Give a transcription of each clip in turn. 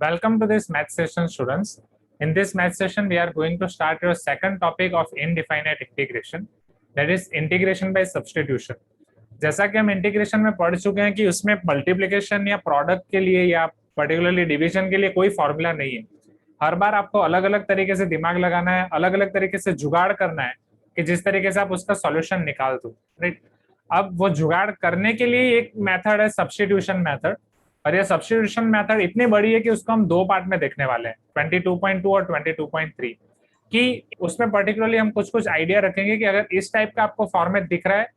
Welcome to this math session, students. In this math session, we are going to start your second topic of indefinite integration, that is integration by substitution. जैसा कि हम integration में पढ़ चुके हैं कि उसमें मल्टीप्लिकेशन या प्रोडक्ट के लिए या पर्टिकुलरली डिवीजन के लिए कोई फॉर्मूला नहीं है। हर बार आपको अलग अलग तरीके से दिमाग लगाना है, अलग अलग तरीके से जुगाड़ करना है कि जिस तरीके से आप उसका सॉल्यूशन निकाल दो, राइट। अब वो जुगाड़ करने के लिए एक मेथड है सब्स्टिट्यूशन मेथड, और ये सब्स्टिट्यूशन मेथड इतनी बड़ी है कि उसको हम दो पार्ट में देखने वाले हैं, 22.2 और 22.3 कि उसमें पर्टिकुलरली हम कुछ कुछ आइडिया रखेंगे कि अगर इस टाइप का आपको फॉर्मेट दिख रहा है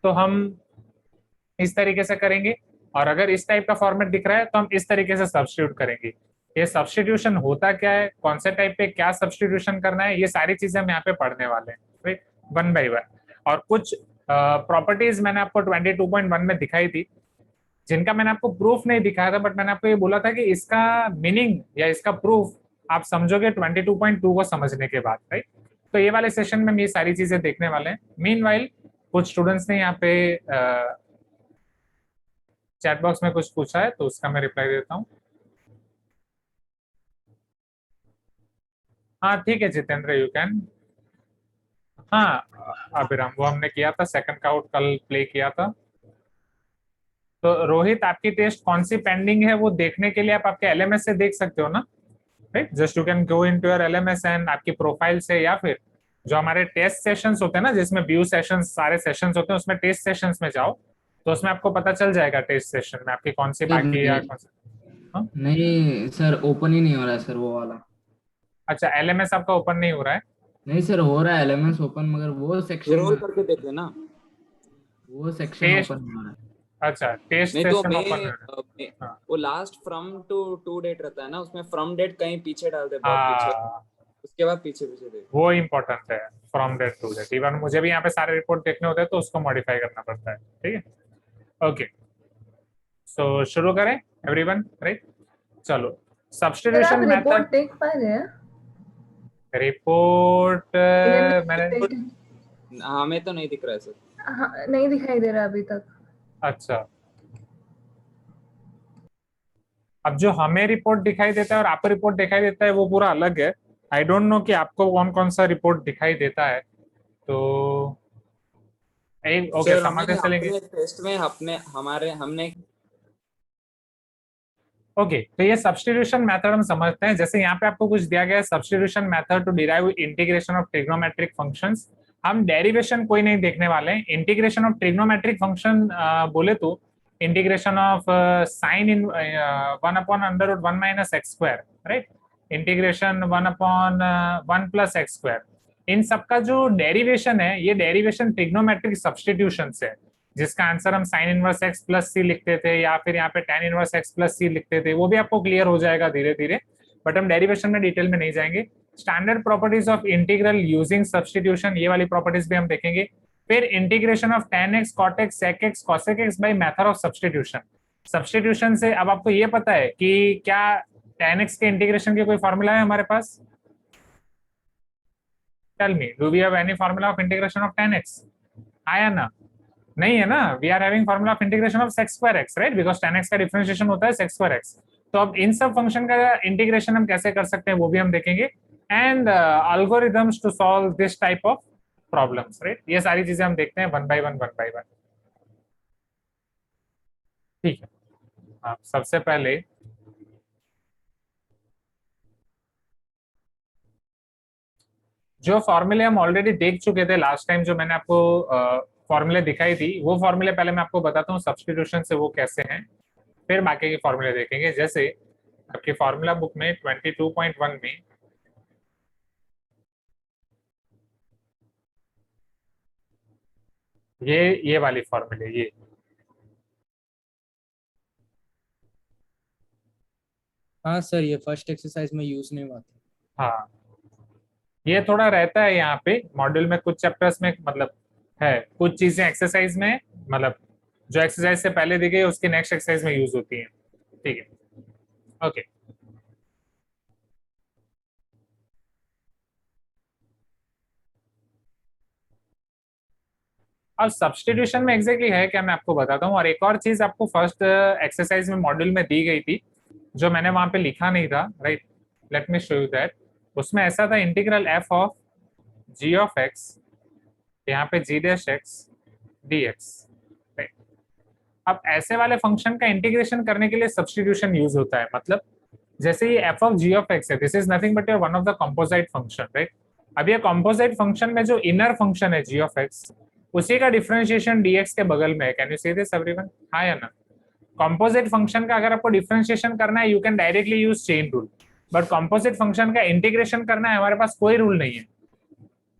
तो हम इस तरीके से करेंगे, और अगर इस टाइप का फॉर्मेट दिख रहा है तो हम इस तरीके से सब्स्टिट्यूट करेंगे। ये सब्स्टिट्यूशन होता क्या है, कौन से टाइप पे क्या सब्स्टिट्यूशन करना है, ये सारी चीजें हम यहाँ पे पढ़ने वाले हैं, राइट, वन बाय वन। और कुछ प्रॉपर्टीज मैंने आपको 22.1 में दिखाई थी जिनका मैंने आपको प्रूफ नहीं दिखाया था, बट मैंने आपको ये बोला था कि इसका मीनिंग या इसका प्रूफ आप समझोगे 22.2 को समझने के बाद, राइट। तो ये वाले सेशन में हम ये सारी चीजें देखने वाले हैं। मीनवाइल कुछ स्टूडेंट्स ने यहाँ पे चैट बॉक्स में कुछ पूछा है तो उसका मैं रिप्लाई देता हूँ। हाँ ठीक है जितेंद्र, यू कैन। हाँ अभिराम, वो हमने किया था, सेकंड का आउट कल प्ले किया था। तो रोहित, आपकी टेस्ट कौन सी पेंडिंग है वो देखने के लिए आप आपके एलएमएस से देख सकते हो ना, right. Just you can go into your LMS and आपकी प्रोफाइल से, या फिर जो हमारे टेस्ट सेशंस होते हैं ना, जिसमें व्यू सेशंस सारे सेशंस होते हैं, उसमें टेस्ट सेशंस में जाओ तो उसमें आपको पता चल जाएगा टेस्ट सेशन में आपकी कौन सी सर बाकी है या कौन सी। हाँ? नहीं सर, ओपन ही नहीं हो रहा है सर वो वाला। अच्छा, एलएमएस आपका ओपन नहीं हो रहा है। नहीं सर, हो रहा है एलएमएस ओपन, मगर स्क्रॉल करके देख लेना। वो सेक्शन टेस्ट, ओपन नहीं हो रहा है। अच्छा टेस्ट नहीं तो सेशन ओपन हो रहा मैं है। हाँ वो लास्ट फ्रॉम टू डेट रहता है ना, उसमें फ्रॉम डेट कहीं पीछे डाल दे, बहुत पीछे, हाँ, उसके बाद पीछे पीछे देख। वो इम्पोर्टेंट है, from date to date. Even मुझे भी यहाँ पे सारे रिपोर्ट देखने होते हैं तो उसको मॉडिफाई करना पड़ता है, ठीक है। ओके, सो शुरू करें एवरीवन, राइट। चलो, सर आप सब्स्टिट्यूशन रिपोर्ट मेथड। देख पा रहे हैं? रिपोर्ट इधर मैंने, हमें तो नहीं दिख रहा है सर। हाँ, नहीं दिखाई दे रहा अभी तक। अच्छा, अब जो हमें रिपोर्ट दिखाई देता है और आपको रिपोर्ट दिखाई देता है वो पूरा अलग है। आई डोंट नो कि आपको कौन कौन सा रिपोर्ट दिखाई देता है, तो ओके सर हमें समझते चलेंगे। अपने टेस्ट में हमने ओके, तो ये सब्स्टिट्यूशन मेथड हम समझते हैं। जैसे यहाँ पे आपको कुछ दिया गया है, substitution method to derive integration of trigonometric functions. हम डेरिवेशन कोई नहीं देखने वाले हैं। इंटीग्रेशन ऑफ ट्रिग्नोमेट्रिक फंक्शन बोले तो इंटीग्रेशन ऑफ साइन इन 1/√1 - x², राइट। इंटीग्रेशन 1/1 + x², इन सबका जो डेरिवेशन है, ये डेरिवेशन ट्रिग्नोमेट्रिक सब्स्टिट्यूशन है, जिसका आंसर हम साइन इनवर्स एक्स प्लस सी लिखते थे या फिर यहाँ पे टेन इनवर्स एक्स प्लस सी लिखते थे। वो भी आपको क्लियर हो जाएगा धीरे धीरे, बट हम डेरिवेशन में डिटेल में नहीं जाएंगे। Standard properties of integral using substitution, ये वाली प्रॉपर्टीज भी हम देखेंगे। फिर integration of tan x cot x sec x cosec x by method of substitution. Substitution से अब आपको ये पता है कि क्या tan x के इंटीग्रेशन के कोई फॉर्मूला है हमारे पास? Tell me, do we have any formula of integration of tan x? आया ना? नहीं है ना। We are having formula of integration of sec square x, right, because tan x का डिफरेंशिएशन होता है sec स्क्वायर x। तो अब इन सब फंक्शन का इंटीग्रेशन हम कैसे कर सकते हैं वो भी हम देखेंगे, and algorithms to solve this type of problems, right. ये सारी चीजें हम देखते हैं वन बाय वन। ठीक है। सबसे पहले जो फॉर्मूले हम ऑलरेडी देख चुके थे लास्ट टाइम, जो मैंने आपको फॉर्मूले दिखाई थी, वो फॉर्मूले पहले मैं आपको बताता हूँ सब्स्टिट्यूशन से वो कैसे हैं, फिर बाकी के फॉर्मूले देखेंगे। जैसे आपकी फॉर्मूला बुक में 22.1 में ये वाली फॉर्मूले, ये हाँ सर, ये फर्स्ट एक्सरसाइज में यूज नहीं हुआ था। हाँ, ये थोड़ा रहता है यहाँ पे मॉड्यूल में, कुछ चैप्टर्स में, मतलब है कुछ चीजें एक्सरसाइज में, मतलब जो एक्सरसाइज से पहले दी गई उसकी नेक्स्ट एक्सरसाइज में यूज होती है, ठीक है। ओके, अब सब्स्टिट्यूशन में एग्जैक्टली है क्या मैं आपको बताता हूँ। और एक और चीज आपको फर्स्ट एक्सरसाइज में मॉड्यूल में दी गई थी, जो मैंने वहां पे लिखा नहीं था, right, let me show you that. उसमें ऐसा था integral f of g of x, यहाँ पे g dash x d x, right. अब ऐसे वाले फंक्शन का इंटीग्रेशन करने के लिए सब्स्टिट्यूशन यूज होता है। मतलब जैसे ये f of g of x है, this is nothing but one of the composite function, right. अब ये कंपोजिट फंक्शन में जो इनर फंक्शन है जी ऑफ एक्स, उसी का डिफरेंशिएशन डीएक्स के बगल में है। Can you see this everyone? हाँ या ना? कंपोजिट फंक्शन का अगर आपको डिफरेंशिएशन करना है, you can directly use chain rule, but composite function का इंटीग्रेशन करना है, हमारे पास कोई रूल नहीं है,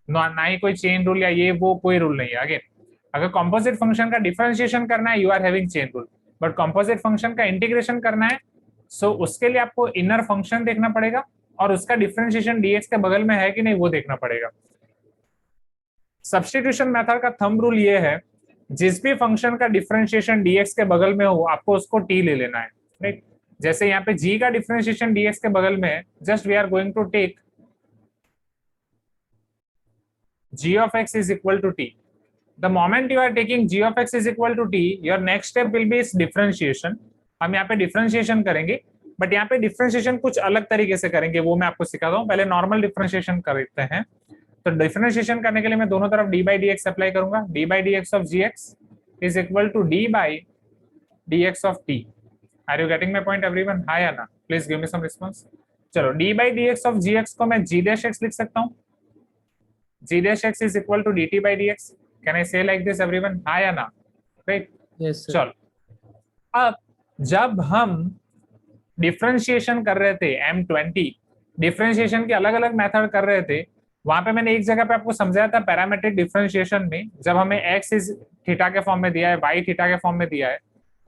ना ही कोई चेन रूल या ये वो, कोई रूल नहीं है। अगेन, अगर कंपोजिट फंक्शन का डिफरेंशिएशन करना है, you are having chain rule, but composite function का इंटीग्रेशन करना है, सो उसके लिए आपको इनर फंक्शन देखना पड़ेगा और उसका डिफरेंशिएशन डीएक्स के बगल में है कि नहीं वो देखना पड़ेगा। सब्स्टिट्यूशन मेथड का थंब रूल ये है, जिस भी फंक्शन का डिफरेंशिएशन डीएक्स के बगल में हो, आपको उसको टी ले लेना है, राइट। जैसे यहाँ पे जी का डिफरेंशिएशन डीएक्स के बगल में है, just we are going to take g of x is equal to t. The moment you are taking g of x is equal to t, your next step will be its differentiation. हम यहाँ पे differentiation करेंगे, but यहाँ पे differentiation कुछ अलग तरीके से करेंगे, वो मैं आपको सिखाता हूँ। पहले नॉर्मल डिफरेंशिएशन करते हैं। तो डिफरेंशिएशन करने के लिए मैं दोनों तरफ d by dx अप्लाई करूंगा। d by dx of gx is equal to d by dx of t. Are you getting my point everyone? हाँ या ना? Please give me some response. चलो, d by dx of gx को मैं g dash x लिख सकता हूँ। g dash x is equal to dt by dx. Can I say like this everyone? हाँ या ना? Right? Yes sir. चलो, अब जब हम डिफरेंशिएशन कर रहे थे M20, डिफरेंशिएशन के अलग अलग मेथड कर रहे थे, वहां पे मैंने एक जगह पे आपको समझाया था पैरामेट्रिक डिफरेंशिएशन में, जब हमें x इज थीटा के फॉर्म में दिया है, y थीटा के फॉर्म में दिया है,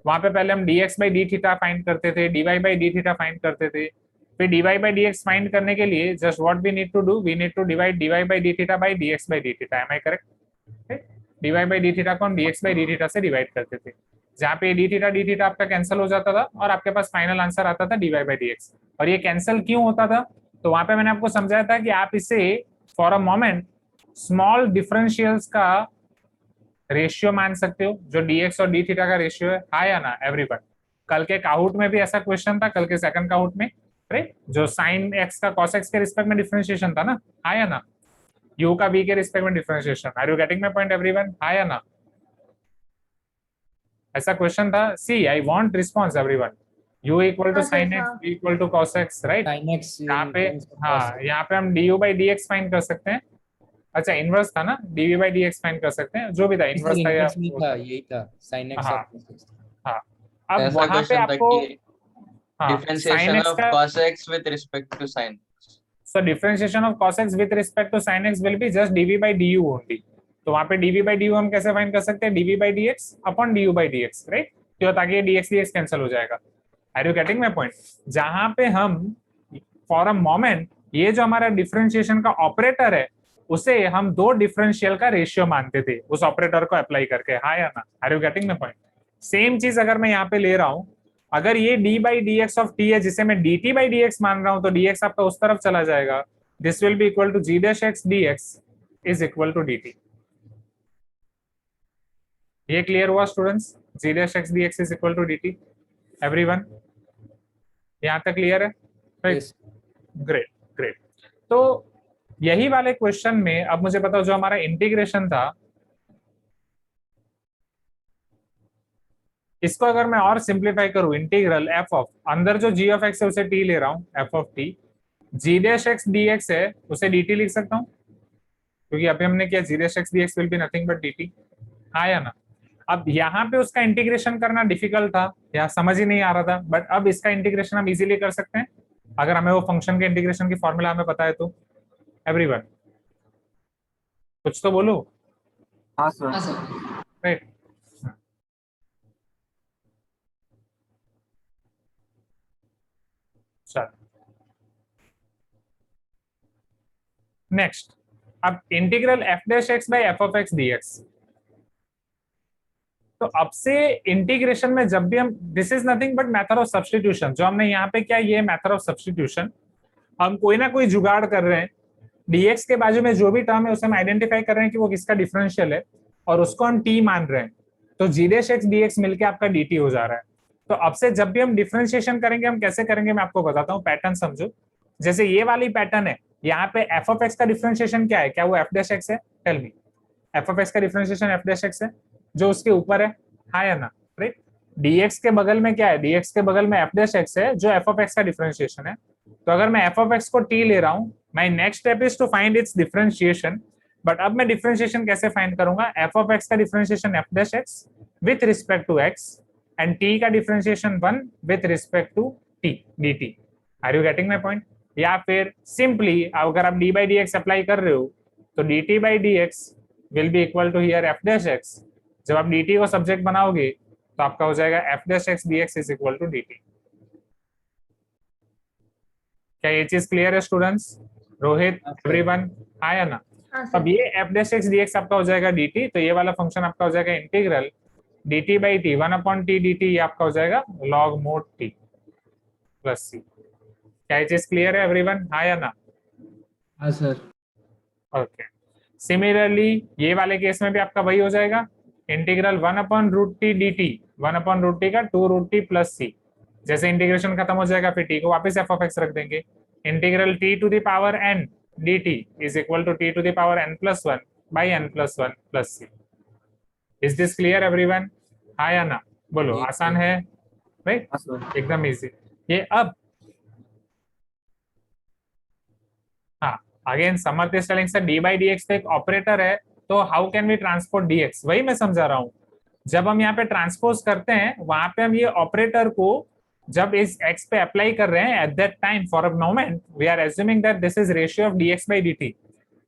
वहां पे पहले हम dx by d theta find करते थे, dy by d theta find करते थे। फिर dy by dx फाइंड करने के लिए just what we need to do, we need to divide dy by d theta by dx by d theta. Am I correct? dy by d theta को हम dx by d theta से divide करते थे, जहाँ पे d theta आपका cancel हो जाता था और आपके पास फाइनल आंसर आता था dy by dx। और ये कैंसिल क्यों होता था? तो वहां पे मैंने आपको समझाया था कि आप इसे for a moment small differentials का रेशियो मान सकते हो, जो dx और d थीटा का रेशियो है। हाँ या ना एवरीवन? कल के काउट में भी ऐसा क्वेश्चन था, कल के सेकंड काउट में, राइट, जो साइन x का cos x के रिस्पेक्ट में डिफरेंशिएशन था ना। हाँ या ना? u का v के रिस्पेक्ट में differentiation. Are you getting my point everyone? हाँ या ना? ऐसा क्वेश्चन था। See, I want response everyone. u equal to हाँ, साइन हाँ। x, v equal to cos x, right. Sin x यहाँ पे in terms of हाँ, cos x. यहाँ पे हम du by dx फाइंड कर सकते हैं। अच्छा, इनवर्स था ना, dv by dx फाइंड कर सकते हैं, जो भी था, Sir, इनवर्स था या inverse नहीं था, यही था sin x हाँ। of cos x. हाँ, अब ऐसा वहां पे क्वेश्चन था आपको कि हाँ, डिफरेंशिएशन sin x ऑफ का, cos x with respect to sin x. so differentiation of cos x with respect to sin x will be just dv by du only. तो वहां पे dv by du हम कैसे find कर सकते हैं? dv by dx upon du by dx, राइट। क्यों? ताकि ये dx dx कैंसिल हो जाएगा। Are you getting my point? जहां पे हम फॉर अ मोमेंट ये जो हमारा डिफरेंशिएशन का ऑपरेटर है, उसे हम दो डिफरेंशियल का रेशियो मानते थे, उस ऑपरेटर को अप्लाई करके। हाँ या ना? Are you getting my point? Same चीज अगर मैं यहाँ पे ले रहा हूँ, अगर ये d by dx of t है, जिसे मैं dt by dx मान रहा हूं, तो dx आपका उस तरफ चला जाएगा। This will be equal to g dash x dx is equal to dt। ये क्लियर हुआ students? g dash x dx is equal to dt। Everyone यहाँ तक क्लियर है? Right, Yes. Great great. तो यही वाले क्वेश्चन में अब मुझे बताओ, जो हमारा इंटीग्रेशन था, इसको अगर मैं और सिंप्लीफाई करूं, इंटीग्रल एफ ऑफ, अंदर जो g ऑफ x है उसे t ले रहा हूं, F of t, g dash x dx है उसे dt लिख सकता हूं, क्योंकि अभी हमने किया g dash x dx will be nothing but dt। हाँ या ना? अब यहाँ पे उसका इंटीग्रेशन करना डिफिकल्ट था, या समझ ही नहीं आ रहा था, बट अब इसका इंटीग्रेशन हम इजीली कर सकते हैं अगर हमें वो फंक्शन के इंटीग्रेशन की फॉर्मूला हमें पता है तो। एवरीवन कुछ तो बोलो। हाँ सर। राइट, नेक्स्ट, अब integral F dash x by F of x d x. तो अब से इंटीग्रेशन में जब भी हम, this is nothing but method of substitution, जो हमने यहाँ पे क्या, ये मेथड ऑफ सब्स्टिट्यूशन, हम कोई ना कोई जुगाड़ कर रहे हैं, dx के बाजू में जो भी टर्म है उसे हम आइडेंटिफाई कर रहे हैं कि वो किसका डिफरेंशियल है, और उसको हम t मान रहे हैं, तो g डैश x dx मिलके आपका dt हो जा रहा है। तो अब से जब भी हम डिफरेंशिएशन करेंगे हम कैसे करेंगे मैं आपको बताता हूँ, पैटर्न समझो। जैसे ये वाली पैटर्न है, यहाँ पे एफ ऑफ एक्स का डिफरेंशिएशन क्या है, क्या वो एफ डैश एक्स है? Tell me, f of x का डिफरेंशिएशन एफ डैश एक्स है जो उसके ऊपर है, हाँ या ना, राइट? dx के बगल में क्या है, dx के बगल में एफ डैश एक्स है जो एफ ऑफ एक्स का डिफरेंशिएशन है। तो अगर मैं एफ ऑफ एक्स को t ले रहा हूँ, my next step is to find its differentiation. But अब मैं डिफरेंशिएशन कैसे फाइंड करूंगा, एफ ऑफ एक्स का differentiation f dash x with respect to x and t का differentiation 1 with respect to t dt। Are you getting my point? या फिर simply अगर आप d by dx अप्लाई कर रहे हो तो dt by dx will be equal to here f dash x. जब आप dt को सब्जेक्ट बनाओगे तो आपका हो जाएगा f dash x dx is equal to dt। क्या ये चीज क्लियर है स्टूडेंट्स? रोहित, एवरीवन, हाँ या ना? हाँ अब सर। ये एफ डैश एक्स dx आपका हो जाएगा dt, तो ये वाला फंक्शन आपका हो जाएगा integral dt by t 1 upon t dt, ये आपका हो जाएगा log mod t plus c। क्या ये चीज क्लियर है एवरीवन, हाँ या ना? हाँ सर। ओके। सिमिलरली ये वाले केस में भी आपका वही हो जाएगा, integral 1 upon root t d t, 1 upon root t का 2 रूट टी प्लस सी। जैसे इंटीग्रेशन खत्म हो जाएगा फिर टी को वापस एफ ऑफ एक्स रख देंगे, integral t to the power n d t is equal to t to the power n plus one by n plus one plus C. Is this clear everyone, हाँ या ना? बोलो, आसान है right? एकदम easy. ये अब हाँ, again Samarth is telling sir d by d x तो एक ऑपरेटर है, तो how can we transport dx? वही मैं समझा रहा हूँ। जब हम यहाँ पे ट्रांसपोज करते हैं वहां पे हम ये ऑपरेटर को जब इस x पे अप्लाई कर रहे हैं, at that time for a moment we are assuming that this is ratio of dx by dt,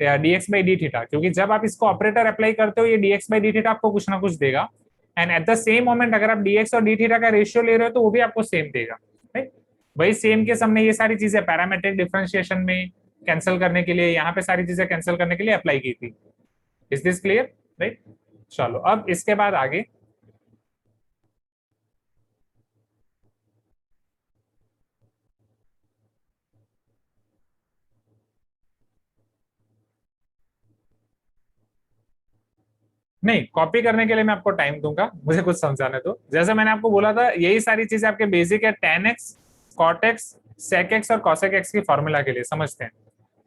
dx by d theta, क्योंकि जब आप इसको ऑपरेटर अप्लाई करते हो ये dx by d थीटा आपको कुछ ना कुछ देगा, and at the same moment अगर आप dx और d थीटा का रेशियो ले रहे हो तो वो भी आपको सेम देगा, राइट? वही सेम के हमने ये सारी चीजें पैरामेट्रिक डिफरेंशिएशन में कैंसिल करने के लिए, यहाँ पे सारी चीजें कैंसिल करने के लिए अप्लाई की थी। Is this clear, right? चलो अब इसके बाद आगे नहीं, कॉपी करने के लिए मैं आपको टाइम दूंगा, मुझे कुछ समझाने दो। जैसे मैंने आपको बोला था यही सारी चीजें आपके बेसिक है, tan x, cot x, sec x और cosec x की फॉर्मूला के लिए समझते हैं।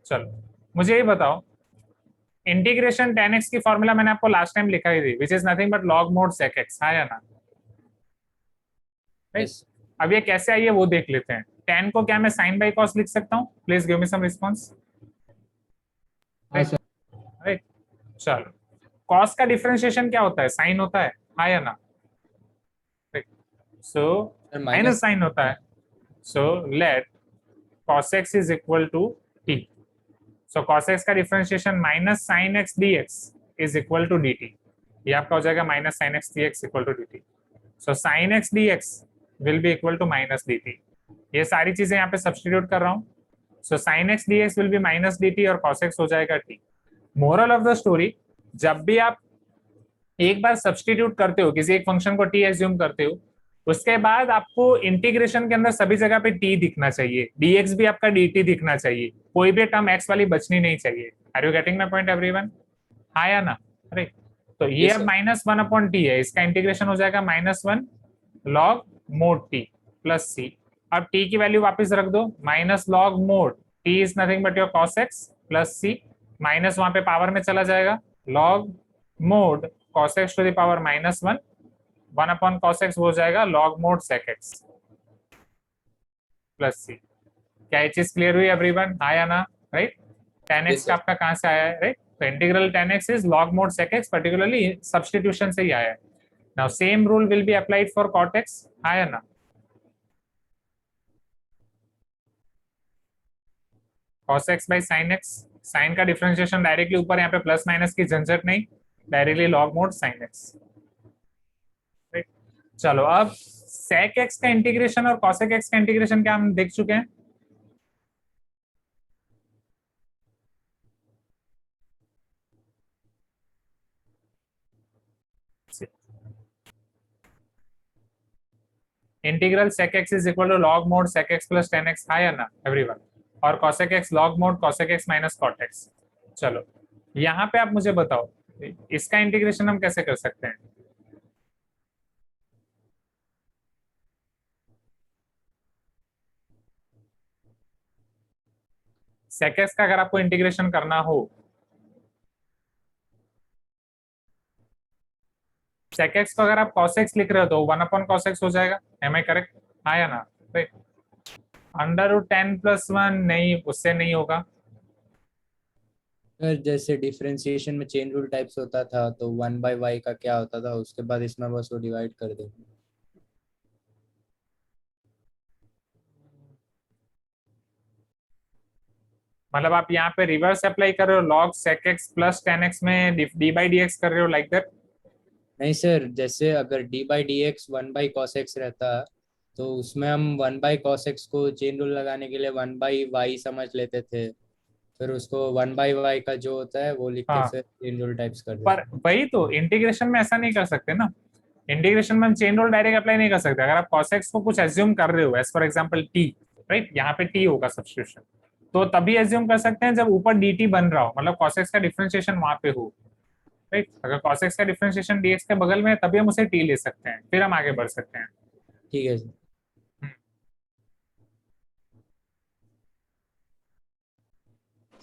चलो मुझे ये बताओ, इंटीग्रेशन tan x की फॉर्मूला मैंने आपको लास्ट टाइम लिखा ही थी, which is nothing but log mod sec x, हाँ या ना? Yes. अब ये कैसे आई है वो देख लेते हैं। tan को क्या मैं sin by cos लिख सकता हूँ? Please give me some response. हाँ सर। राइट, चलो cos का डिफरेंशिएशन क्या होता है? साइन होता है, हाँ या ना? सो माइनस साइन होता है, so let cos x is equal to t। So cos x का differentiation minus sine x dx is equal to dt, ये आपका हो जाएगा minus sine x dx equal to dt। So sine x dx will be equal to minus dt। ये सारी चीजें यहाँ पे सब्स्टिट्यूट कर रहा हूँ, सो sine x dx will B minus dt और cos x हो जाएगा t। Moral of the story, जब भी आप एक बार सब्स्टिट्यूट करते हो, किसी एक फंक्शन को t एज्यूम करते हो, उसके बाद आपको इंटीग्रेशन के अंदर सभी जगह पे t दिखना चाहिए, dx भी आपका dt दिखना चाहिए, कोई भी टर्म x वाली बचनी नहीं चाहिए। Are you getting my point everyone, हाँ या ना? अरे तो ये अब माइनस वन अपॉन टी है, इसका इंटीग्रेशन हो जाएगा minus one log mod t plus c. अब t की वैल्यू वापस रख दो, minus log mod t is nothing but your cos x plus c, minus वहां पे पावर में चला जाएगा, log mod cos x to the power minus one, one upon cos x हो जाएगा log mod sec x plus c. क्या ये चीज क्लियर हुई एवरीवन, हाँ या ना? राइट, tan x का आपका कहाँ से आया है, राइट? तो integral tan x is log mod sec x, particularly substitution से ही आया है। Now same rule will be applied for cot x, हाँ या ना? cos x by sin x, sine का डिफरेंशिएशन डायरेक्टली ऊपर, यहाँ पे प्लस माइनस की झंझट नहीं, directly log mod sin x। Right, चलो अब sec x का इंटीग्रेशन और cosec x का इंटीग्रेशन क्या हम देख चुके हैं। Integral sec x is equal to log mod sec x plus tan x, हाँ या ना एवरीवन? और cosec x log mode cosec x minus cot x। चलो यहाँ पे आप मुझे बताओ इसका इंटीग्रेशन हम कैसे कर सकते हैं? sec x का अगर आपको इंटीग्रेशन करना हो, sec x को अगर आप cos x लिख रहे हो तो 1/cos x हो जाएगा। Am I correct? हाँ या ना? राइट। √10+1 नहीं, उससे नहीं होगा। सर जैसे डिफरेंशिएशन में चेन रूल टाइप्स होता था तो 1/y का क्या होता था, उसके बाद इसमें बस वो डिवाइड कर देंगे। मतलब आप यहाँ पे रिवर्स अप्लाई कर रहे हो, log sec x plus tan x में d/dx कर रहे हो, लाइक दैट? नहीं सर, जैसे अगर d/dx 1/cos x रहता तो उसमें हम 1/cos x को चेन रूल लगाने के लिए 1/y समझ लेते थे, फिर उसको 1/y का जो होता है वो लिख के हाँ, फिर चेन रूल टाइप्स कर पर देते। वही तो इंटीग्रेशन में ऐसा नहीं कर सकते ना। इंटीग्रेशन में हम चेन रूल डायरेक्ट अप्लाई नहीं कर सकते। अगर आप cos x को कुछ एज्यूम कर रहे हो, as for example t, right, यहाँ पे t होगा सब्स्टिट्यूशन, तो तभी एज्यूम कर सकते हैं जब ऊपर dt बन रहा हो, मतलब cos x का डिफरेंशिएशन वहां पे हो, राइट। अगर cos x का डिफरेंशिएशन dx के बगल में है तभी हम उसे t ले सकते हैं, फिर हम आगे बढ़ सकते हैं। ठीक है सर।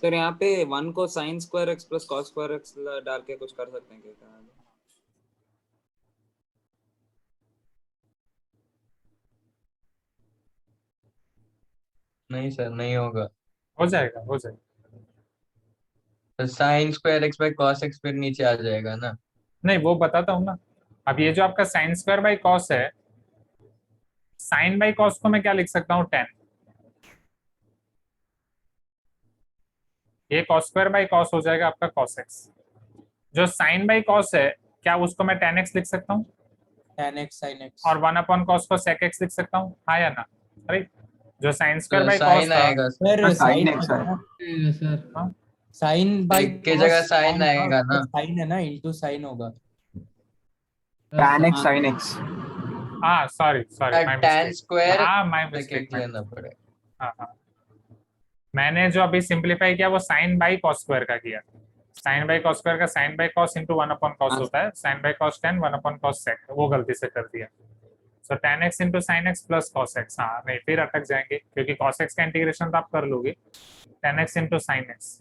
सर यहाँ पे 1 को sin square x plus cos square x डाल के कुछ कर सकते हैं क्या? नहीं सर, नहीं होगा। हो जाएगा, हो जाएगा। तो sine square x by cos x फिर नीचे आ जाएगा ना। नहीं, वो बताता हूँ ना। अब ये जो आपका साइन स्क्वायर बाई कॉस है, साइन बाई कॉस को मैं क्या लिख सकता हूँ? 10। ये cos स्क्वायर बाई कॉस हो जाएगा आपका cos x। जो साइन बाई कॉस है, क्या उसको मैं tan x लिख सकता हूँ? tan x sin x। और 1/cos को sec x लिख सकता हूँ, हाँ या ना? राइट। जो साइन स्क्वायर तो बाई कॉस साइन था, आएगा सर sin sin x है। सर साइन बाई की जगह साइन आएगा ना। साइन है ना, इनटू साइन होगा। tan x sin x। हाँ sorry sorry, my tan mistake. Square हाँ माय एक मिस्टेक। एक लेना पड़ेगा। हाँ हाँ, मैंने जो अभी सिंप्लीफाई किया वो साइन बाई कॉस स्क्वायर का किया। साइन बाई कॉस स्क्वायर का sine by cos into 1/cos होता है, sign by cos 10 1/cos sec, वो गलती से कर दिया। सो tan x into sine x plus cos x। हाँ नहीं, फिर अटक जाएंगे क्योंकि cos x का इंटीग्रेशन तो आप कर लोगे। tan x into sine x,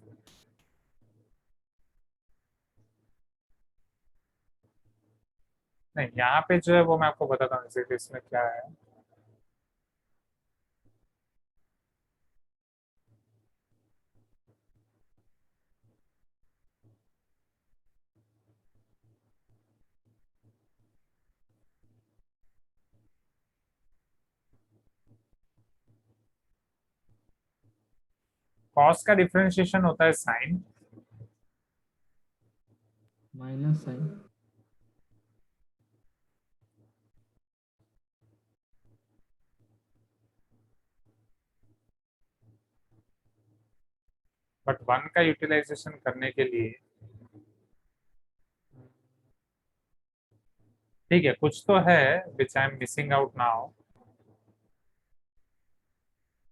नहीं यहाँ पे जो है वो मैं आपको बताता हूँ exactly इसमें क्या है। cos का डिफरेंशिएशन होता है साइन, माइनस साइन। बट 1 का यूटिलाइजेशन करने के लिए ठीक है, कुछ तो है which I am missing out now.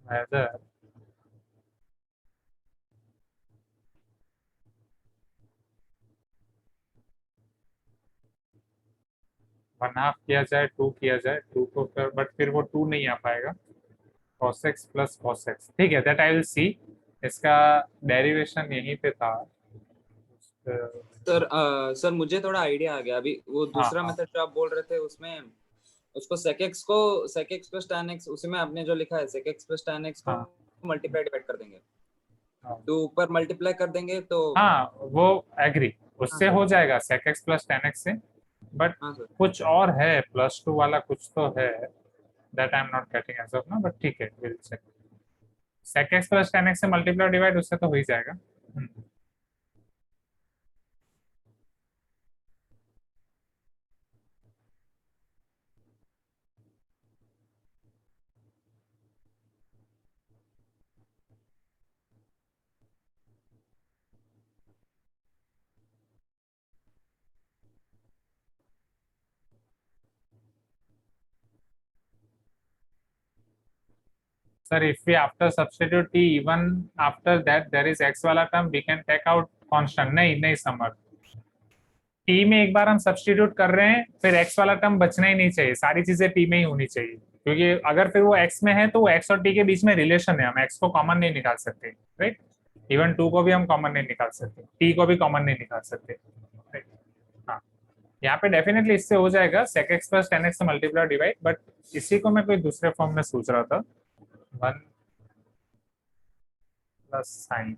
Whether 1/2 किया जाए, 2 किया जाए, 2 को फिर, बट फिर वो 2 नहीं आ पाएगा। cos x plus cos x, ठीक है, दैट आई विल सी। इसका डेरिवेशन यहीं पे था। सर मुझे थोड़ा आइडिया आ गया अभी। वो हाँ दूसरा हाँ मेथड जो आप बोल रहे थे उसमें उसको sec x को sec x plus tan x, उसी में आपने जो लिखा है sec x plus tan x को हाँ मल्टीप्लाई डिवाइड कर देंगे, हाँ तो ऊपर मल्टीप्लाई कर देंगे तो। हाँ, वो एग्री, उससे हाँ हो जाएगा sec x plus tan x से। बट हाँ सर। कुछ और है, +2 वाला कुछ तो है, that I am not getting as of now, but ठीक है, will check. sec x plus tan x से मल्टीप्लाई डिवाइड उससे तो हो ही जाएगा। Sir, if we after substitute t, even after that there is x वाला term, we can take out constant। नहीं नहीं समझ, t में एक बार हम सब्सटीट्यूट कर रहे हैं, फिर x वाला टर्म बचना ही नहीं चाहिए, सारी चीजें t में ही होनी चाहिए, क्योंकि अगर फिर वो x में है तो वो x और t के बीच में रिलेशन है, हम x को कॉमन नहीं निकाल सकते, राइट। इवन 2 को भी हम कॉमन नहीं निकाल सकते, t को भी कॉमन नहीं निकाल सकते, right? हाँ, यहाँ पे डेफिनेटली इससे हो जाएगा sec x plus tan x से मल्टीप्लाई डिवाइड, बट इसी को मैं कोई दूसरे फॉर्म में सोच रहा था, 1 प्लस साइन।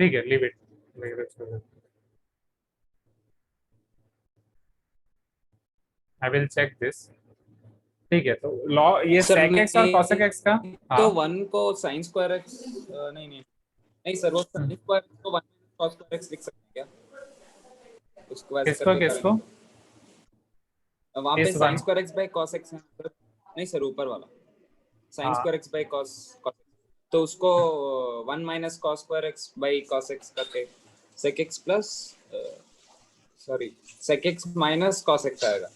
ठीक है, leave it, I will check this. ठीक है, तो लॉ ये सर sec x और cosec x का, तो हाँ, 1 को sin स्क्वायर x नहीं नहीं नहीं सर, वो sin स्क्वायर को 1 cos स्क्वायर x लिख सकते हैं क्या? उसको वैसे किसको करके किसको करेंगे वहां पे इस sin one? Square x by cos x है सर। नहीं सर, ऊपर वाला sin हाँ। Square x by cos cos तो उसको 1 minus cos square x by cos x करके sec x plus sorry sec x minus cos x आएगा।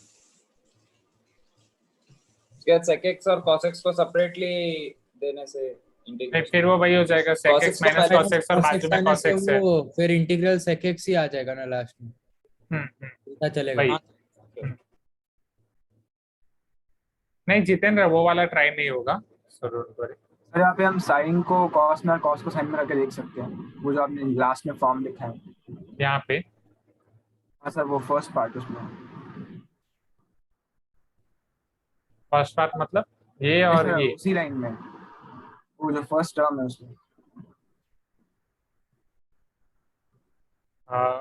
उसके बाद sec x और cos x को सेपरेटली देने से नहीं, इंटीग्रेशन फिर वो वही हो जाएगा sec cos x x को माइनस पहले cos x और बाजू में cos x है। वो फिर इंटीग्रल sec x ही आ जाएगा ना लास्ट में, पता चलेगा। वही। नहीं जितेंद्र, वो वाला ट्राई नहीं होगा, सो डोंट वरी। सर यहाँ पे हम साइन को कॉस में और कॉस को साइन में रख के देख सकते हैं, वो जो आपने लास्ट में फॉर्म लिखा है। यहाँ पे हाँ सर, वो फर्स्ट पार्ट उसमें। फर्स्ट पार्ट मतलब ये और सर ये, उसी लाइन में, वो जो फर्स्ट टर्म है उसमें। आ,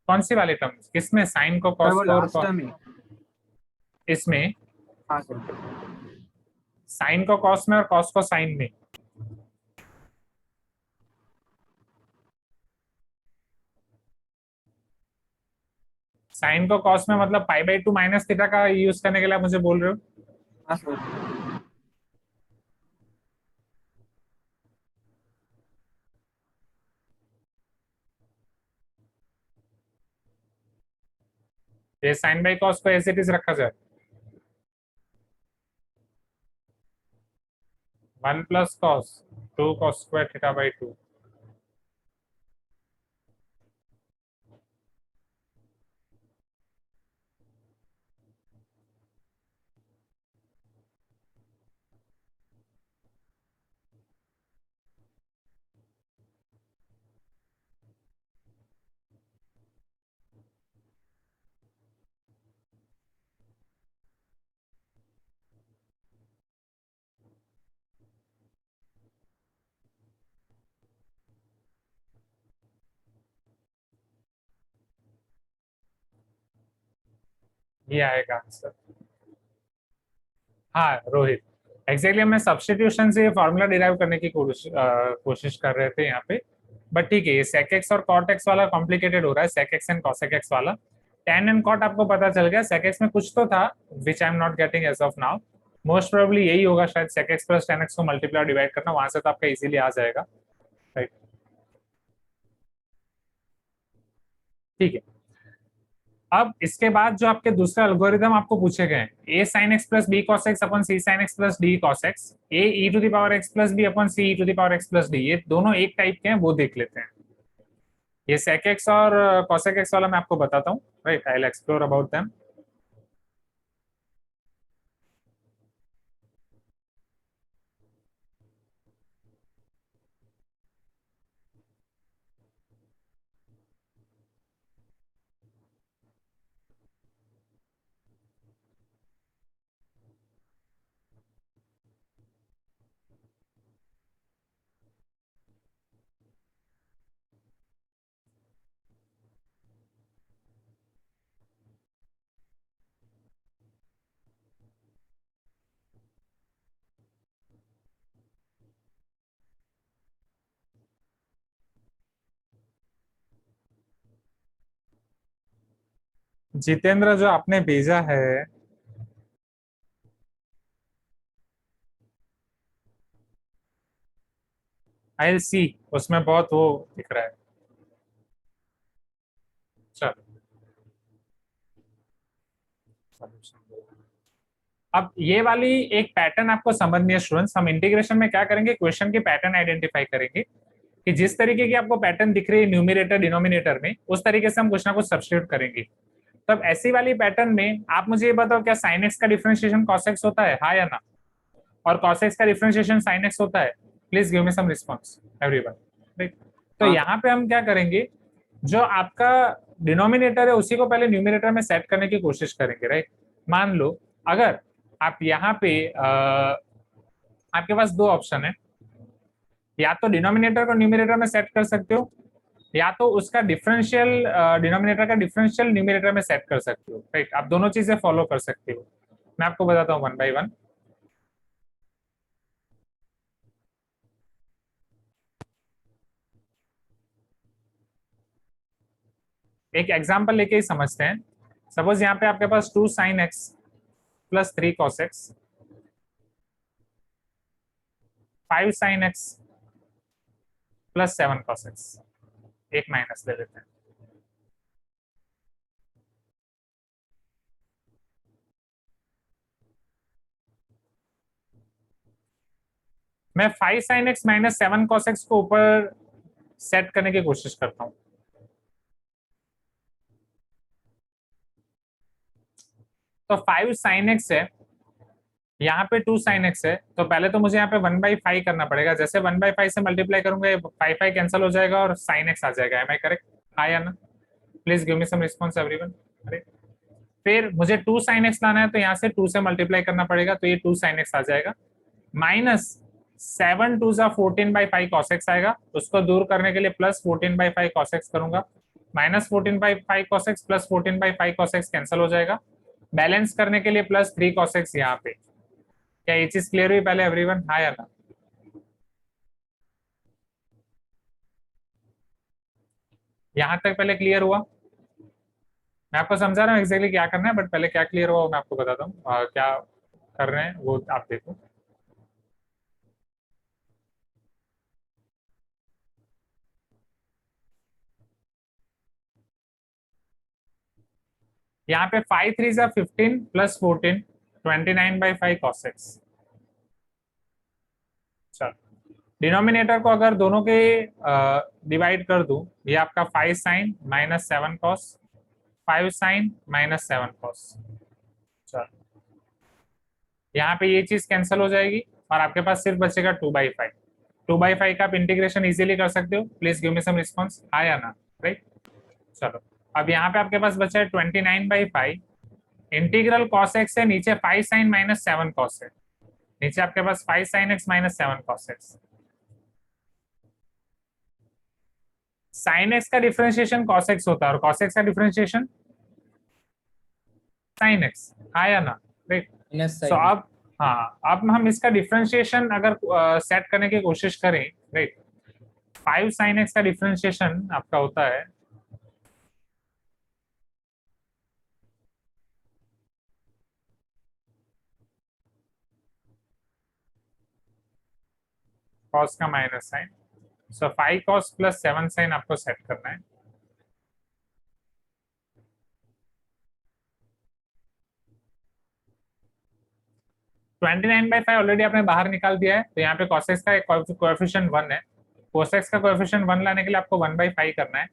कौन सी वाली टर्म, किसमें साइन को सर कॉस वो को और लास्ट टर्म ही। इसमें हाँ सर। साइन को कॉस में और कॉस को साइन में? साइन को कॉस में मतलब π/2 माइनस थीटा का यूज करने के लिए आप मुझे बोल रहे हो? हाँ सर। ये साइन बाई कॉस को एज इट इज रखा जाए, 1 plus cos 2 cos square theta by 2। ये आएगा आंसर। हाँ रोहित, एग्जैक्टली मैं सब्स्टिट्यूशन से फॉर्मूला डिराइव करने की कोशिश कर रहे थे यहाँ पे, बट ठीक है, ये sec x और cot x वाला कॉम्प्लिकेटेड हो रहा है, sec x and cosec x वाला। tan एंड cot आपको पता चल गया, sec x में कुछ तो था which I am not getting as of now, most probably यही होगा शायद, sec x plus tan x को मल्टीप्लाई डिवाइड करना, वहां से तो आपका इजीली आ जाएगा, राइट? ठीक है, अब इसके बाद जो आपके दूसरे एल्गोरिदम आपको पूछे गए हैं, a sin x plus b cos x upon c sin x plus d cos x, a e to the power x plus b upon c e to the power x plus d, ये दोनों एक type के हैं, वो देख लेते हैं। ये sec x और cosec x वाला मैं आपको बताता हूँ, right? I will explore about them. Jitendra, जो आपने भेजा है आई विल सी, उसमें बहुत वो दिख रहा है, चलो अब ये वाली एक पैटर्न आपको समझनी है स्टूडेंट्स। हम इंटीग्रेशन में क्या करेंगे, क्वेश्चन के पैटर्न आइडेंटिफाई करेंगे कि जिस तरीके की आपको पैटर्न दिख रही है न्यूमिनेटर डिनोमिनेटर में, उस तरीके से हम कुछ ना कुछ सब्स्टिट्यूट करेंगे। तो अब ऐसी वाली पैटर्न में आप मुझे ये बताओ, क्या sin x का डिफरेंशिएशन cos x होता है, हाँ या ना? और cos x का डिफरेंशिएशन sin x होता है? Please give me some response everyone, right? तो हाँ। यहाँ पे हम क्या करेंगे, जो आपका डिनोमिनेटर है उसी को पहले न्यूमिनेटर में सेट करने की कोशिश करेंगे, राइट? मान लो अगर आप यहाँ पे आपके पास दो ऑप्शन है, या तो डिनोमिनेटर को न्यूमिनेटर में सेट कर सकते हो, या तो उसका डिफरेंशियल डिनोमिनेटर का डिफरेंशियल न्यूमिनेटर में सेट कर सकते हो, राइट? आप दोनों चीजें फॉलो कर सकते हो। मैं आपको बताता हूँ वन बाय वन। एक एग्जांपल लेके ही समझते हैं। सपोज यहाँ पे आपके पास 2 sin x plus 3 cos x, 5 sin x plus 7 cos x, एक माइनस ले लेते हैं। मैं 5 sin x minus 7 cos x को ऊपर सेट करने की कोशिश करता हूँ। तो 5 sin x है, यहाँ पे 2 sin x है, तो पहले तो मुझे यहाँ पे 1/5 करना पड़ेगा। जैसे 1/5 से मल्टीप्लाई करूंगा, 5 कैंसिल हो जाएगा और sin x आ जाएगा। एम आई करेक्ट, हाँ या ना? Please give me some response everyone. अरे फिर मुझे 2 sin x लाना है, तो यहाँ से 2 से मल्टीप्लाई करना पड़ेगा, तो ये 2 sin x आ जाएगा। माइनस 7 2 जा 14/5 cos x आएगा, उसको दूर करने के लिए प्लस 14/5 cos x करूंगा। Minus 14/5 cos x plus 14/5 cos x cancel हो जाएगा। बैलेंस करने के लिए प्लस 3 cos x यहाँ पे। क्या ये चीज क्लियर हुई पहले एवरीवन, हाँ या ना? यहाँ तक पहले क्लियर हुआ? मैं आपको समझा रहा हूँ एक्जैक्टली क्या करना है, बट पहले क्या क्लियर हुआ वो मैं आपको बताता हूँ। क्या कर रहे हैं वो आप देखो। यहाँ पे 5 3 जा 15 प्लस 14 29/5 cos x। चलो डिनोमिनेटर को अगर दोनों के डिवाइड कर दूं, ये आपका 5 sin minus 7 cos, 5 sin minus 7 cos। चलो यहाँ पे ये चीज कैंसिल हो जाएगी और आपके पास सिर्फ बचेगा 2/5। 2/5 का आप इंटीग्रेशन इजीली कर सकते हो। Please give me some response, हाँ या ना? राइट। चलो अब यहाँ पे आपके पास बचा है 29/5 इंटीग्रल cos x है, नीचे 5 sin माइनस 7 cos है, नीचे आपके पास 5 sin x minus 7 cos x। sin x का डिफरेंशिएशन cos x होता है और cos x का डिफरेंशिएशन sin x, हाँ या ना? राइट। सो अब हाँ, अब हम इसका डिफरेंशिएशन अगर सेट करने की कोशिश करें, राइट, 5 sin x का डिफरेंशिएशन आपका होता है cos का माइनस साइन। सो 5 cos प्लस 7 sin आपको सेट करना है। ट्वेंटी 29/5 ऑलरेडी आपने बाहर निकाल दिया है, तो यहाँ पे cos x का कोएफिशिएंट 1 है, cos x का कोएफिशिएंट 1 लाने के लिए आपको 1/5 करना है।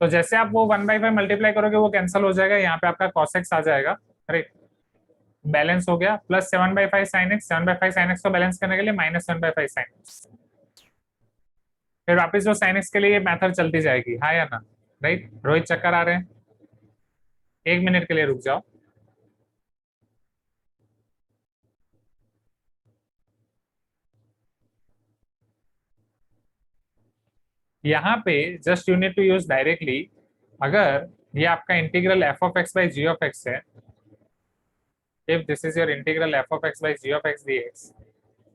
तो जैसे आप वो 1/5 मल्टीप्लाई करोगे वो कैंसिल हो जाएगा, यहाँ पे आपका cos x आ जाएगा, राइट, बैलेंस हो गया। Plus 7/5 sin x, 7/5 sin x को बैलेंस करने के लिए माइनस 1/5 sin x। फिर वापस जो sin x के लिए ये मेथड चलती जाएगी, हाँ या ना? राइट। रोहित चक्कर आ रहे हैं, 1 मिनट के लिए रुक जाओ। यहाँ पे just you need to use directly, अगर ये आपका integral f of x by g of x है, if this is your integral f of x by g of x dx,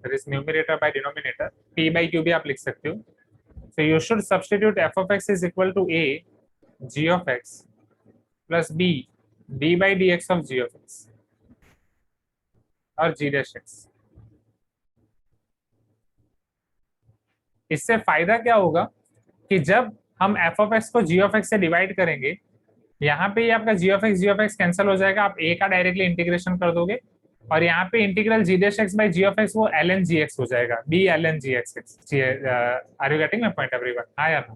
that is numerator by denominator, p by q भी आप लिख सकते हो। So you should substitute f of x is equal to a g of x plus b d by dx of g of x और g dash x। इससे फायदा क्या होगा कि जब हम एफ ऑफ एक्स को जी ऑफ एक्स से डिवाइड करेंगे, यहाँ पे ये आपका जी ऑफ एक्स कैंसिल हो जाएगा, आप ए का डायरेक्टली इंटीग्रेशन कर दोगे, और यहाँ पे integral g dash x by g of x वो एल एन जी एक्स हो जाएगा, b l n g x. Are you getting my point everyone? हाँ या ना?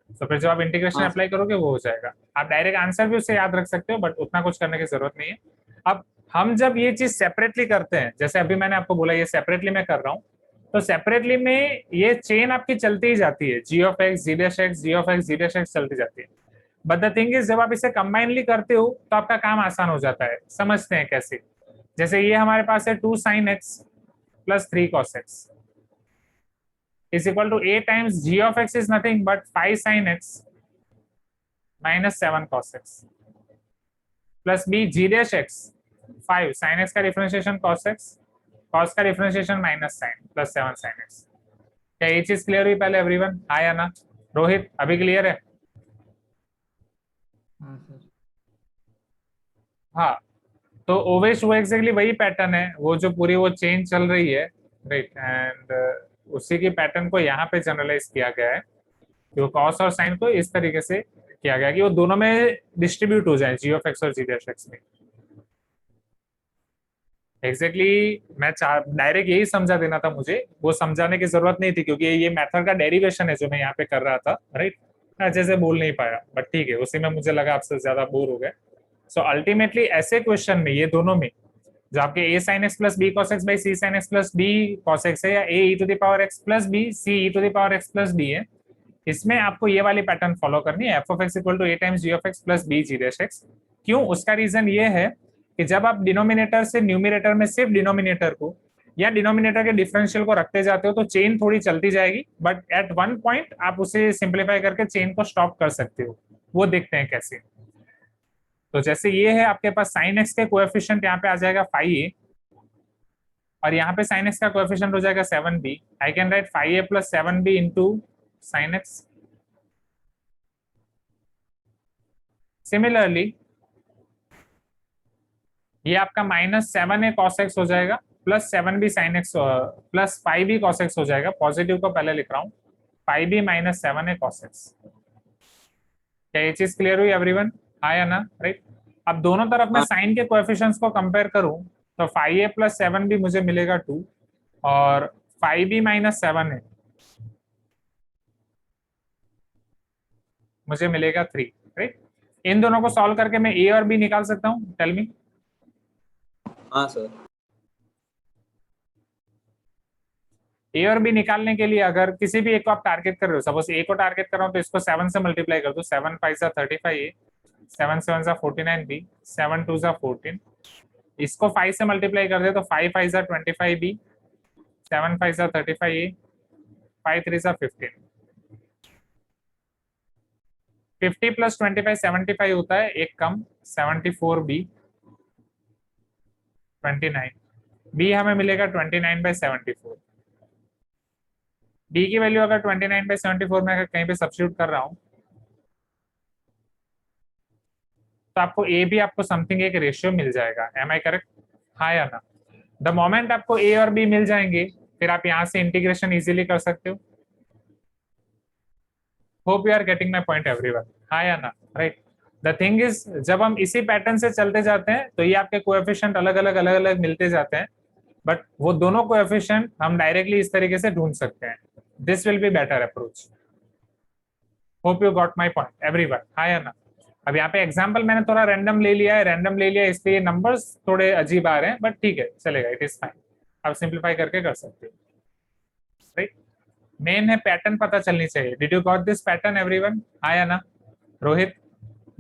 तो फिर जब आप इंटीग्रेशन हाँ। अप्लाई करोगे वो हो जाएगा। आप डायरेक्ट आंसर भी उससे याद रख सकते हो, बट उतना कुछ करने की जरूरत नहीं है। अब हम जब ये चीज सेपरेटली करते हैं, जैसे अभी मैंने आपको बोला ये सेपरेटली मैं कर रहा हूँ, तो सेपरेटली में ये चेन आपकी चलती ही जाती है, g of x g dash x g of x g dash x चलती जाती है। बट द थिंग इज जब आप इसे कंबाइनली करते हो तो आपका काम आसान हो जाता है। समझते हैं कैसे? जैसे ये हमारे पास है 2 sin x plus 3 cos x is equal to a times g of x is nothing but 5 sin x minus 7 cos x plus b g dash x 5 sin x का डिफरेंशिएशन cos x, cos का differentiation minus sin plus 7 sin x। क्या ये चीज clear हुई पहले everyone? हाँ या ना? रोहित अभी क्लियर है? हाँ सर। हाँ, तो ओवेश वो एग्जैक्टली वही पैटर्न है, वो जो पूरी वो चेन चल रही है, राइट, एंड उसी की पैटर्न को यहाँ पे जनरलाइज किया गया है कि वो कॉस और साइन को इस तरीके से किया गया कि वो दोनों में डिस्ट्रीब्यूट हो जाए, जी ऑफ एक्स और जी डैश एक्स में। एग्जैक्टली मैं डायरेक्ट यही समझा देना था मुझे, वो समझाने की जरूरत नहीं थी क्योंकि ये मेथड का डेरिवेशन है जो मैं यहाँ पे कर रहा था, राइट। अच्छे से बोल नहीं पाया, बट ठीक है, उसी में मुझे लगा आपसे ज्यादा बोर हो गए। सो अल्टीमेटली ऐसे क्वेश्चन में ये दोनों में जो आपके a sin x plus b cos x by c sine x plus b cos x है, या a e to the power x plus b c e to the power x plus b है, इसमें आपको ये वाली pattern follow करनी है, f of x equal to a times g of x plus b g dash x. क्यों? उसका reason ये है कि जब आप डिनोमिनेटर से न्यूमिनेटर में सिर्फ डिनोमिनेटर को या डिनोमिनेटर के डिफरेंशियल को रखते जाते हो तो चेन थोड़ी चलती जाएगी, बट एट वन पॉइंट आप उसे सिंप्लीफाई करके चेन को स्टॉप कर सकते हो। वो देखते हैं कैसे। तो जैसे ये है आपके पास साइन एक्स के कोएफिशिएंट यहाँ पे आ जाएगा 5a, और यहाँ पे साइन एक्स का कोएफिशिएंट हो जाएगा 7b। I can write 5a plus 7b into sine x. Similarly ये आपका माइनस 7a कॉस एक्स हो जाएगा plus 7b sign x plus 5b cos x हो जाएगा। पॉजिटिव को पहले लिख रहा हूँ, 5b minus 7a cos x. क्या ये चीज क्लियर हुई एवरीवन? हाँ या ना? राइट। अब दोनों तरफ मैं साइन के कोएफिशिएंट्स को कंपेयर करूं तो 5a प्लस 7b मुझे मिलेगा 2 और 5b माइनस 7a मुझे मिलेगा 3, राइट। इन दोनों को सॉल्व करके मैं a और b निकाल सकता हूँ? Tell me. हाँ सर। ए और बी निकालने के लिए अगर किसी भी एक को आप टारगेट कर रहे हो, सपोज ए को टारगेट कर रहा हूँ तो इसको 7 से मल्टीप्लाई कर दो, 7 5 सा 35 ए, 7 7 सा 49 बी, 7 2 सा 14। इसको 5 से मल्टीप्लाई कर दे तो 5 5 सा 25 बी, 7 5 सा 35 ए, 5 3 सा 15। 50 प्लस 25 75 होता है, एक कम 74 बी 29 बी हमें मिलेगा 29 बाई 74। बी की वैल्यू अगर 29 बाई 74 में अगर कहीं पे सब्स्टिट्यूट कर रहा हूं तो आपको ए भी आपको समथिंग एक रेशियो मिल जाएगा। Am I correct? हाँ या ना? द मोमेंट आपको ए और बी मिल जाएंगे फिर आप यहां से इंटीग्रेशन इजीली कर सकते हो। Hope you are getting my point everyone? हाँ या ना? राइट। द थिंग इज जब हम इसी पैटर्न से चलते जाते हैं तो ये आपके कोएफिशिएंट अलग अलग मिलते जाते हैं, बट वो दोनों कोएफिशिएंट हम डायरेक्टली इस तरीके से ढूंढ सकते हैं। This will be better approach. Hope you got my point everyone? हाँ या ना? अब यहाँ पे एग्जांपल मैंने थोड़ा रैंडम ले लिया है, इसलिए नंबर्स थोड़े अजीब आ रहे हैं, बट ठीक है, चलेगा, इट इज फाइन। आप सिंप्लीफाई करके कर सकते हो, राइट। मेन है पैटर्न पता चलनी चाहिए। Did you got this pattern everyone? हाँ या ना? रोहित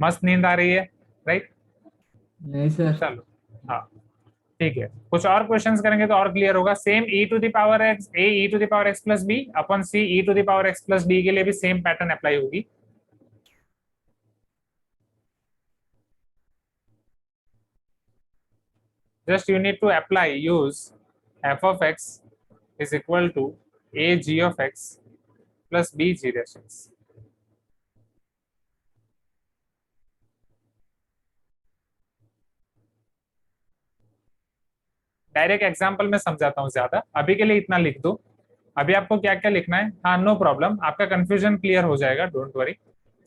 मस्त नींद आ रही है, राइट? नहीं सर। चलो, हाँ ठीक है। कुछ और क्वेश्चंस करेंगे तो और क्लियर होगा। Same e to the power x a e to the power x plus b upon c e to the power x plus b के लिए भी सेम पैटर्न अप्लाई होगी। Just you need to apply, use f of x is equal to a g of x plus b g dash x. Direct example में समझाता हूं, ज्यादा अभी के लिए इतना लिख दो अभी आपको क्या क्या लिखना है? हाँ, नो प्रॉब्लम, आपका कंफ्यूजन क्लियर हो जाएगा, डोंट वरी।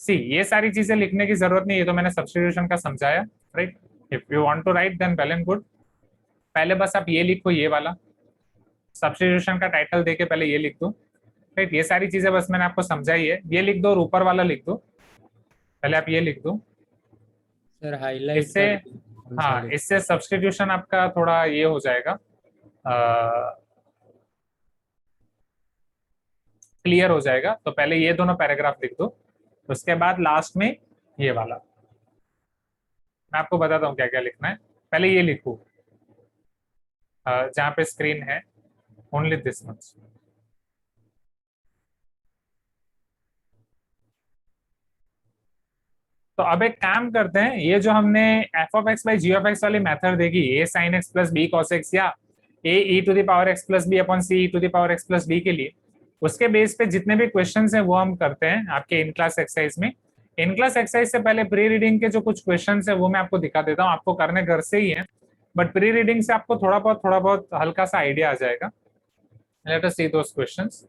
सी, ये सारी चीजें लिखने की जरूरत नहीं, ये तो मैंने सब्स्टिट्यूशन का समझाया, right. If you want to write then well and good. पहले बस आप ये लिखो, ये वाला सब्स्टिट्यूशन का टाइटल देके पहले ये लिख दो, राइट। ये सारी चीजें बस मैंने आपको समझाई है, ये लिख दो और ऊपर वाला लिख दो। पहले आप ये लिख दो, सर हाईलाइट इससे, कर कौन सा हाँ, लिख- इससे सब्स्टिट्यूशन आपका थोड़ा ये हो जाएगा, क्लियर हो जाएगा। तो पहले ये दोनों पैराग्राफ लिख दो, उसके बाद लास्ट में ये वाला। मैं आपको बताता हूँ क्या क्या लिखना है। पहले ये लिखो, जहाँ पे स्क्रीन है, ओनली दिस मच। तो अब एक काम करते हैं, ये जो हमने f of x by g of x वाली मेथड देखी, a sine x plus b cos x या a e to the power x plus b upon c e to the power x plus b के लिए, उसके base पे जितने भी questions हैं वो हम करते हैं आपके इन क्लास एक्सरसाइज में। इन क्लास एक्सरसाइज से पहले प्री रीडिंग के जो कुछ क्वेश्चंस है वो मैं आपको दिखा देता हूँ, आपको करने घर से ही है, बट प्री रीडिंग से आपको थोड़ा बहुत हल्का सा आइडिया आ जाएगा। Let us see those questions.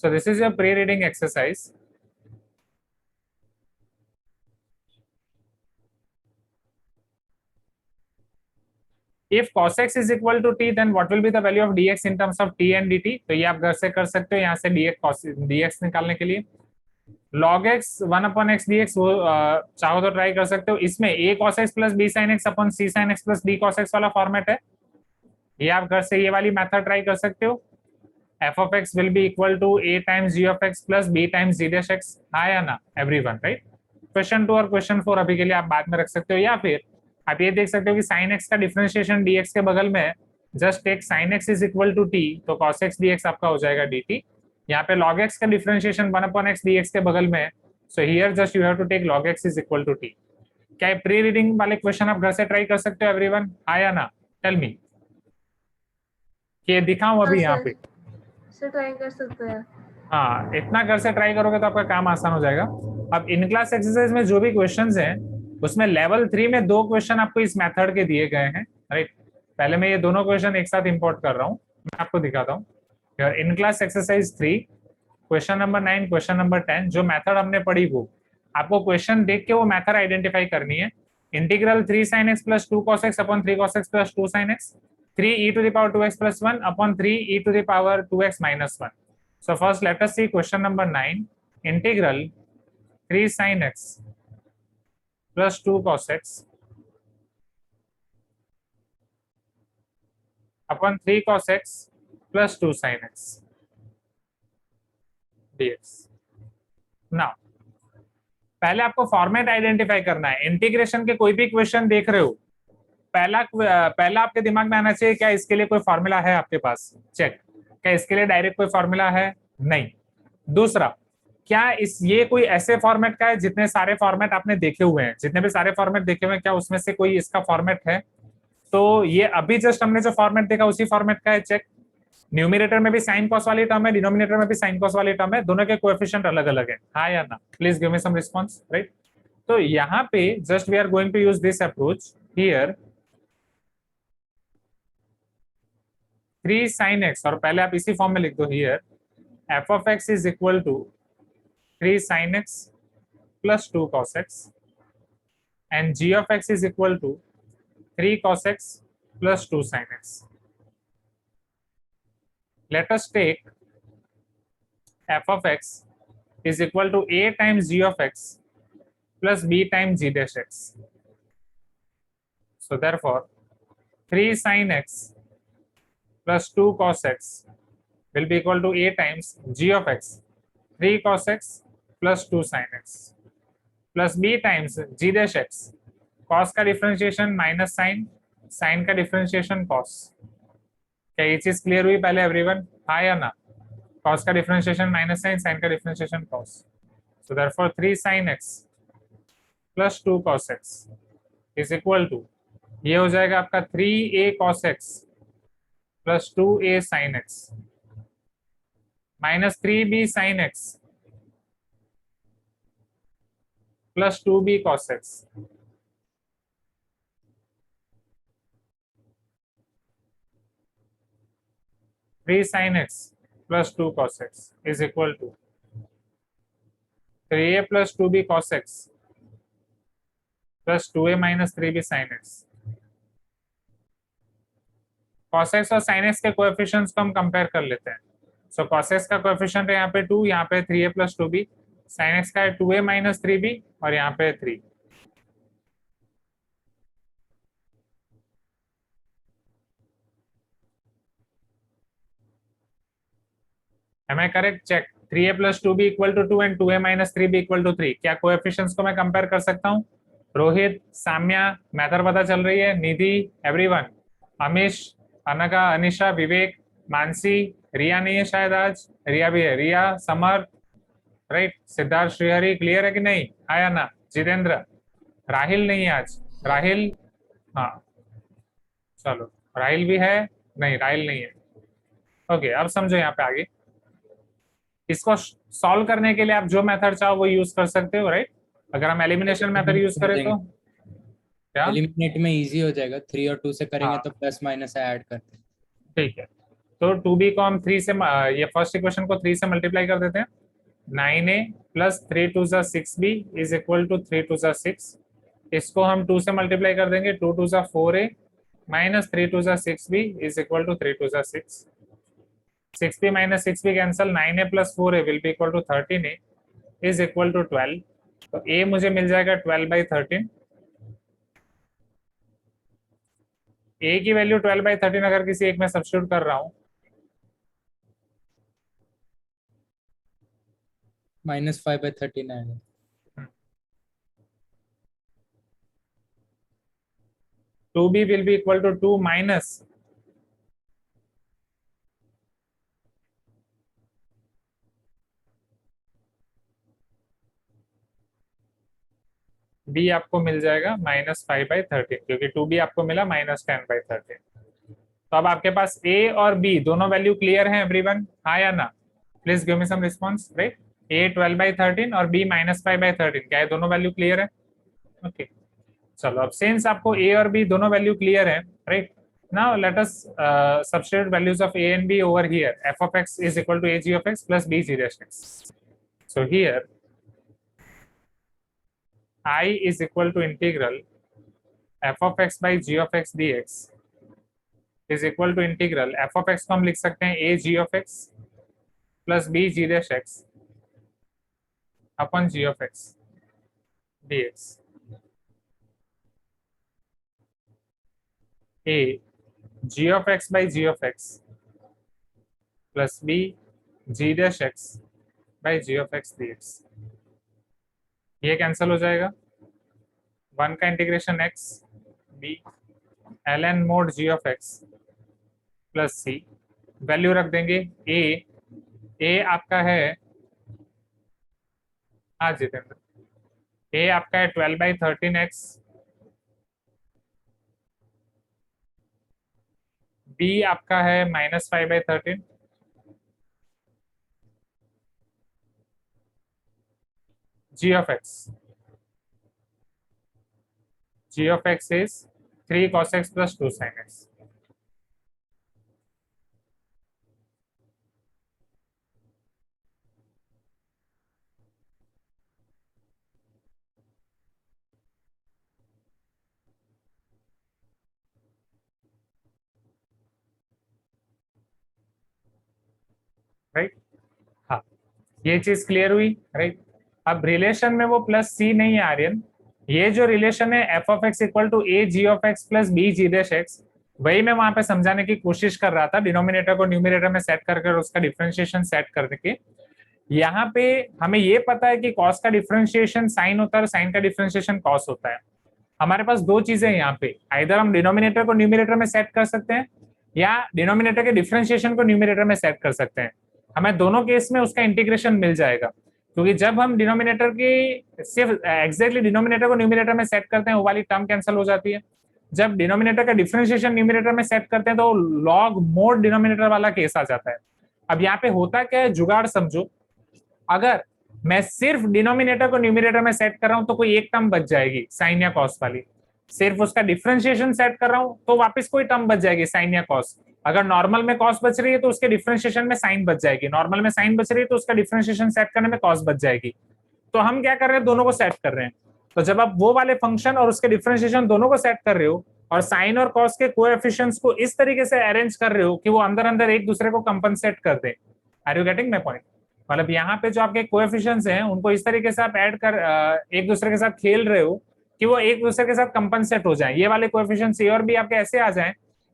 So this is your pre reading exercise. If cos x is equal to t, then what will be the value of dx in terms of t and dt? तो ये आप घर से कर सकते हो, यहाँ से dx निकालने के लिए log x 1 upon x dx वो चाहो तो ट्राई कर सकते हो। इसमें a cos x plus b sin x upon c sin x plus d cos x वाला फॉर्मेट है, ये आप घर से ये वाली मेथड ट्राई कर सकते हो। f of x will be equal to a times g of x plus b times g dash x, हाँ या ना एवरीवन, राइट। क्वेश्चन 2 और क्वेश्चन 4 अभी के लिए आप बाद में रख सकते हो, या फिर आप ये देख सकते हो कि साइन एक्स का डिफरेंशिएशन dx के बगल में just take sine x is equal to t, तो कॉस एक्स dx आपका हो जाएगा dt। यहाँ पे log x का डिफरेंशिएशन 1 अपॉन x dx के बगल में, so here just you have to take log x is equal to t. क्या प्री रीडिंग वाले क्वेश्चन आप घर से ट्राई कर सकते हो एवरीवन, हाँ या ना? टेल मी, कि दिखाऊं अभी यहाँ पे? सर ट्राई कर सकते हैं। हाँ, इतना घर से ट्राई करोगे तो आपका काम आसान हो जाएगा। अब इन क्लास एक्सरसाइज में जो भी क्वेश्चंस हैं उसमें लेवल 3 में 2 क्वेश्चन आपको इस मेथड के दिए गए हैं, राइट। पहले मैं ये दोनों क्वेश्चन एक साथ इंपोर्ट कर रहा हूँ, मैं आपको दिखाता हूँ। In class exercise 3 question number 9 question number 10 जो मेथड हमने पढ़ी वो आपको क्वेश्चन देख के वो मेथड आइडेंटिफाई करनी है। Integral 3 sin x plus 2 cos x upon 3 cos x plus 2 sin x, 3 e to the power 2x plus 1 upon 3 e to the power 2x minus 1. So first let us see question number 9. Integral 3 sin x plus 2 cos x upon 3 cos x plus 2 sin x dx. Now पहले आपको format identify करना है। Integration के कोई भी question देख रहे हो, पहला आपके दिमाग में आना चाहिए क्या इसके लिए कोई फॉर्मूला है आपके पास, चेक। क्या इसके लिए डायरेक्ट कोई फॉर्मूला है? नहीं। दूसरा, क्या ये कोई ऐसे फॉर्मेट का है जितने सारे फॉर्मेट आपने देखे हुए हैं, जितने भी सारे फॉर्मेट देखे हुए हैं क्या उसमें से कोई इसका फॉर्मेट है? तो ये अभी जस्ट हमने जो फॉर्मेट देखा उसी फॉर्मेट का है, चेक। न्यूमिनेटर में भी साइन कॉस वाली टर्म है, डिनोमिनेटर में भी साइन कॉस वाली टर्म है, दोनों के कोएफिशिएंट अलग अलग है, हाँ या ना? Please give me some response, right. तो यहाँ पे just we are going to use this approach here. 3 sin x, और पहले आप इसी फॉर्म में लिख दो here f of x is equal to 3 sin x plus 2 cos x and g of x is equal to 3 cos x plus 2 sin x. Let us take f of x is equal to a times g of x plus b times g dash x. So therefore 3 sin x plus 2 cos x will be equal to a times g of x 3 cos x plus 2 sin x plus b times g dash x, cos का differentiation minus sign, sign का differentiation cos। क्या ये चीज clear हुई पहले everyone, हाँ या ना? cos का डिफरेंशिएशन माइनस साइन, साइन का differentiation cos। So therefore 3 sin x plus 2 cos x is equal to, ये हो जाएगा आपका 3a cos x plus 2a sin x minus 3b sin x plus 2b cos x. Three sin x plus 2 cos x is equal to 3a plus 2b cos x plus 2a minus 3b sin x. cos x और sin x के coefficients को हम compare कर लेते हैं. सो cos x का coefficient है यहाँ पे 2, यहाँ पे 3a plus 2b, sin x का है 2a minus 3b और यहाँ पे 3. Am I correct? Check. 3a plus 2b equal to 2 and 2a minus 3b equal to 3. क्या कोएफिशिएंट्स को मैं कंपेयर कर सकता हूँ? रोहित, साम्या, मैथड पता चल रही है? निधि, एवरीवन, अमीश, अनका, अनिशा, विवेक, मानसी, रिया नहीं है शायद आज, रिया भी है, रिया, समर, राइट, सिद्धार्थ, श्रीहरि, क्लियर है कि नहीं? आया ना? जितेंद्र, राहिल नहीं है आज, राहिल, हाँ चलो, राहिल भी है, नहीं राहिल नहीं है. ओके, अब समझो यहाँ पे आगे. इसको सॉल्व करने के लिए आप जो मेथड चाहो वो यूज कर सकते हो, राइट? अगर हम एलिमिनेशन मेथड यूज करें तो क्या एलिमिनेट में इजी हो जाएगा, 3 और 2 से करेंगे हाँ. तो प्लस माइनस ऐड करते हैं. ठीक है, तो 2b को हम 3 से ये फर्स्ट इक्वेशन को 3 से मल्टीप्लाई कर देते हैं. 9a plus 3 2 6b is equal to 3 2 6. इसको हम 2 से मल्टीप्लाई कर देंगे, 2 2 4a minus 3 2 6b is equal to 3 2 6. 6b minus 6b cancel, 9a plus 4a will be equal to 13a is equal to 12. तो a मुझे मिल जाएगा 12 by 13. a की value 12 by 13 अगर किसी एक में सब्स्टिट्यूट कर रहा हूँ, -5/13 आएगा. Two b will be equal to 2 minus b आपको मिल जाएगा -5/13, क्योंकि 2b आपको मिला -10/13. तो अब आपके पास a और b दोनों वैल्यू क्लियर हैं एवरीवन? हाँ या ना? Please give me some response, right? a 12/13 और b -5/13, क्या है दोनों वैल्यू क्लियर है? ओके, चलो अब सिंस आपको a और b दोनों वैल्यू क्लियर है, right? Now let us substitute values of a and b over here. f of x is equal to a g of x plus b g dash x. So here I is equal to integral f of x by g of x dx is equal to integral f of x को हम लिख सकते हैं a g of x plus b g dash x upon g of x dx. a g of x by g of x plus b g dash x by g of x dx. ये cancel हो जाएगा. 1 का integration x b ln mod g of x plus c, value रख देंगे a आपका है, हाँ Jitendra, a आपका है 12/13x, b आपका है -5/13, g of x is 3 cos x plus 2 sin x. Right? हाँ, ये चीज क्लियर हुई, राइट? अब रिलेशन में वो प्लस सी नहीं है आर्यन, ये जो रिलेशन है f of x equal to a g of x plus b g dash x, वही मैं वहां पे समझाने की कोशिश कर रहा था, डिनोमिनेटर को न्यूमरेटर में सेट करके उसका डिफरेंशिएशन सेट करके. यहाँ पे हमें ये पता है कि कॉस का डिफरेंशिएशन साइन होता है और साइन का डिफरेंशिएशन कॉस होता है. हमारे पास दो चीजें हैं यहाँ पे, आइदर हम डिनोमिनेटर को न्यूमरेटर में सेट कर सकते हैं या डिनोमिनेटर के डिफरेंशिएशन को न्यूमरेटर में सेट कर सकते हैं. हमें दोनों केस में उसका इंटीग्रेशन मिल जाएगा, क्योंकि जब हम डिनोमिनेटर की सिर्फ एग्जैक्टली डिनोमिनेटर को न्यूमरेटर में सेट करते हैं वो वाली टर्म कैंसिल हो जाती है. जब डिनोमिनेटर का डिफरेंशिएशन न्यूमरेटर में सेट करते हैं तो लॉग मोड डिनोमिनेटर वाला केस आ जाता है. अब यहाँ पे होता क्या है, जुगाड़ समझो. अगर मैं सिर्फ डिनोमिनेटर को न्यूमरेटर में सेट कर रहा हूं तो कोई एक टर्म बच जाएगी साइन या कॉस वाली. सिर्फ उसका डिफरेंशिएशन सेट कर रहा हूं तो वापस कोई टर्म बच जाएगी साइन या कॉस. अगर नॉर्मल में कॉस बच रही है तो उसके डिफरेंशिएशन में साइन बच जाएगी, नॉर्मल में साइन बच रही है तो उसका डिफरेंशिएशन सेट करने में कॉस बच जाएगी। तो हम क्या कर रहे हैं, दोनों को सेट कर रहे हैं। तो जब आप वो वाले फंक्शन और उसके डिफरेंशिएशन दोनों को सेट कर रहे हो और साइन और कॉस के कोएफिशिएंट्स को इस तरीके से अरेंज कर रहे हो कि वो अंदर अंदर एक दूसरे को कंपनसेट कर दे, are you getting my point? मतलब यहाँ पे जो आपके कोएफिशिएंट्स हैं उनको इस तरीके से आप ऐड कर एक दूसरे के साथ खेल रहे हो कि वो एक दूसरे के साथ कंपनसेट हो जाए। ये वाले कोएफिशिएंट्स ए और बी आपके ऐसे आ जाएं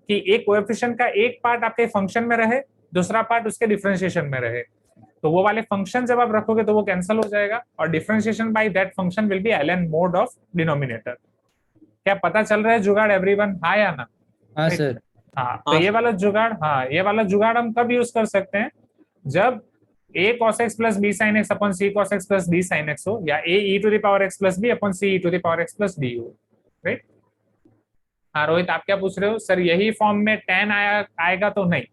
कि एक कोएफिशिएंट का एक पार्ट आपके फंक्शन में रहे, दूसरा पार्ट उसके डिफरेंशिएशन में रहे। तो वो वाले फंक्शन जब आप रखोगे तो वो कैंसिल हो जाएगा और differentiation by that function will be ln mode of denominator. क्या पता चल रहा है जुगाड़ एवरीवन? हाँ या ना? हाँ सर। हाँ, तो ये वाला जुगाड़, हाँ ये वाला जुगाड़ हम कब यूज कर सकते हैं? जब a cos x plus b sin x upon c cos x plus d sin x हो, या a e to the power x plus b upon c e to the power x plus d हो, right? हाँ रोहित, आप क्या पूछ रहे हो? Sir यही फॉर्म में tan आएगा तो नहीं,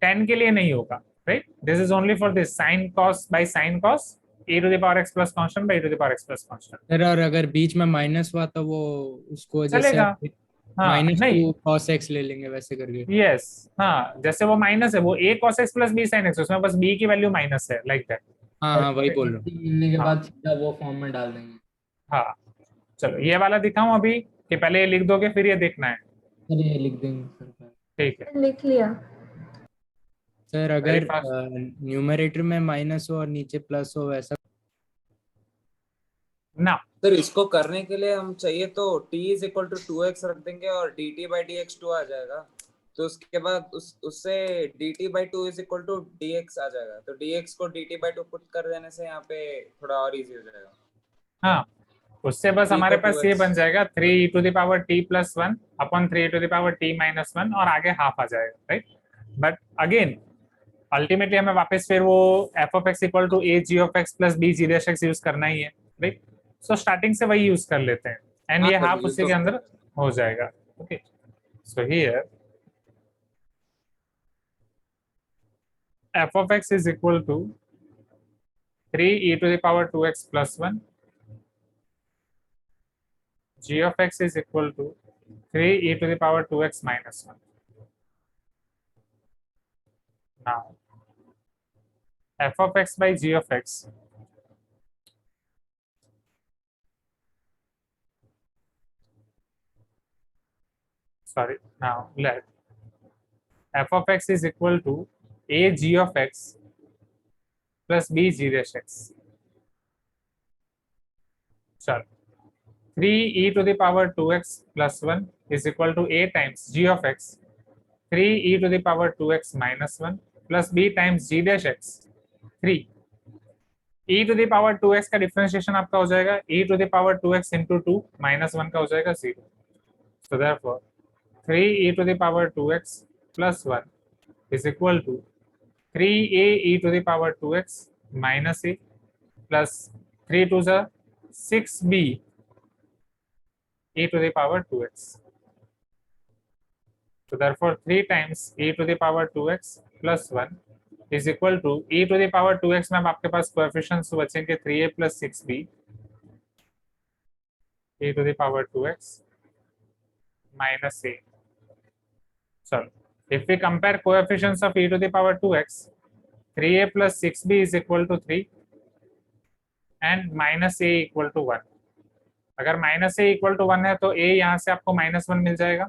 tan के लिए नहीं होगा, right? This is only for this sin cos by sin cos e to the power x plus constant by e to the power x plus constant। Sir और अगर बीच में माइनस हुआ तो वो उसको जैसे चलेगा। हाँ माइनस नहीं, 2 cos x ले लेंगे वैसे करके। यस, हाँ जैसे वो माइनस है, वो a cos x plus b sin x, उसमें बस b की वैल्यू माइनस है, लाइक दैट। हाँ हाँ वही बोल रहा हूँ। मिलने के हाँ। बाद सीधा वो फॉर्म में डाल देंगे। हाँ चलो ये वाला दिखाऊं अभी कि पहले ये लिख दोगे फिर ये देखना है? सर ये लिख देंगे सर। ठीक है, लिख लिया। सर Very अगर fast। न्यूमरेटर में माइनस हो और नीचे प्लस हो वैसा। ना सर इसको करने के लिए हम चाहिए तो t is equal to 2x रख देंगे और dt बाई dx 2 आ जाएगा। तो उसके बाद उससे dt by 2 is equal to dx आ जाएगा। तो dx को dt बाई 2 पुट कर देने से यहाँ पे थोड़ा और इजी हो जाएगा। हाँ, उससे बस 3 हमारे को पास ये 2x बन जाएगा 3e to the power t plus 1 upon 3e to the power t minus 1 और आगे हाफ आ जाएगा, राइट? बट अगेन अल्टीमेटली हमें वापस फिर वो f of x equal to a g of x plus b g dash x use करना ही है, राइट? सो स्टार्टिंग से वही यूज कर लेते हैं एंड हाँ ये सर, हाफ use उसी तो के अंदर हो जाएगा। Okay, so here f of x is equal to 3e to the power 2x plus 1, g of x is equal to 3e to the power 2x minus 1. Now f of x by g of x now let f of x is equal to a g of x plus b g dash x. चलो 3e to the power 2x plus 1 is equal to a times g of x 3e to the power 2x minus 1 plus b times g dash x 3 e to the power 2x का differentiation आपका हो जाएगा e to the power 2x into 2 minus 1 का हो जाएगा 0. So therefore 3e to the power 2x plus 1 is equal to 3a e to the power 2x minus a plus 3 to the 6b e to the power 2x. So therefore 3 times e to the power 2x plus 1 is equal to e to the power 2x में अब आपके पास coefficients बचेंगे 3a plus 6b e to the power 2x minus a. So if we compare coefficients of e to the power 2x, 3a plus 6b is equal to 3 and minus a equal to 1. अगर minus A equal to 1 है तो a यहाँ से आपको -1 मिल जाएगा।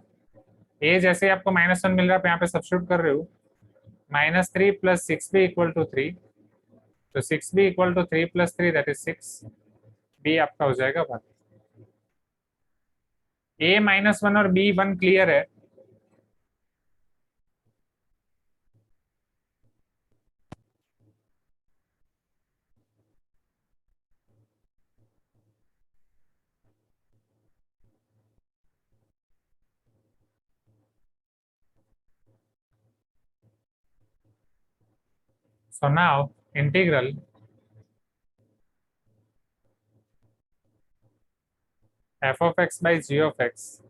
a जैसे ही आपको -1 मिल रहा है, यहाँ पे सब्स्टिट्यूट कर रहे हो, -3 प्लस 6b इक्वल टू 3, तो 6b equal to 3 plus 3 that is 6, b आपका हो जाएगा 1। a -1 और b 1 क्लियर है? So now integral f of x by g of x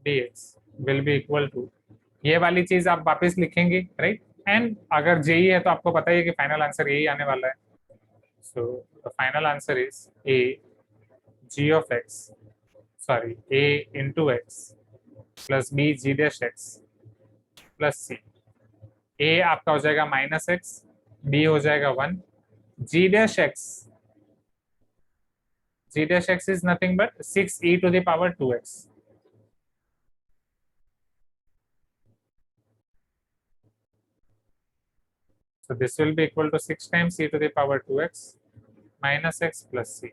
dx will be equal to, ये वाली चीज आप वापस लिखेंगे, राइट? एंड अगर जेई है तो आपको पता ही है कि फाइनल आंसर यही आने वाला है। So the final answer is a g of x, sorry a into x plus b g dash x plus c. A आपका हो जाएगा माइनस एक्स, बी हो जाएगा 1, g dash x is nothing but 6e to the power 2x. So this will be equal to 6 times e to the power 2x minus x plus c.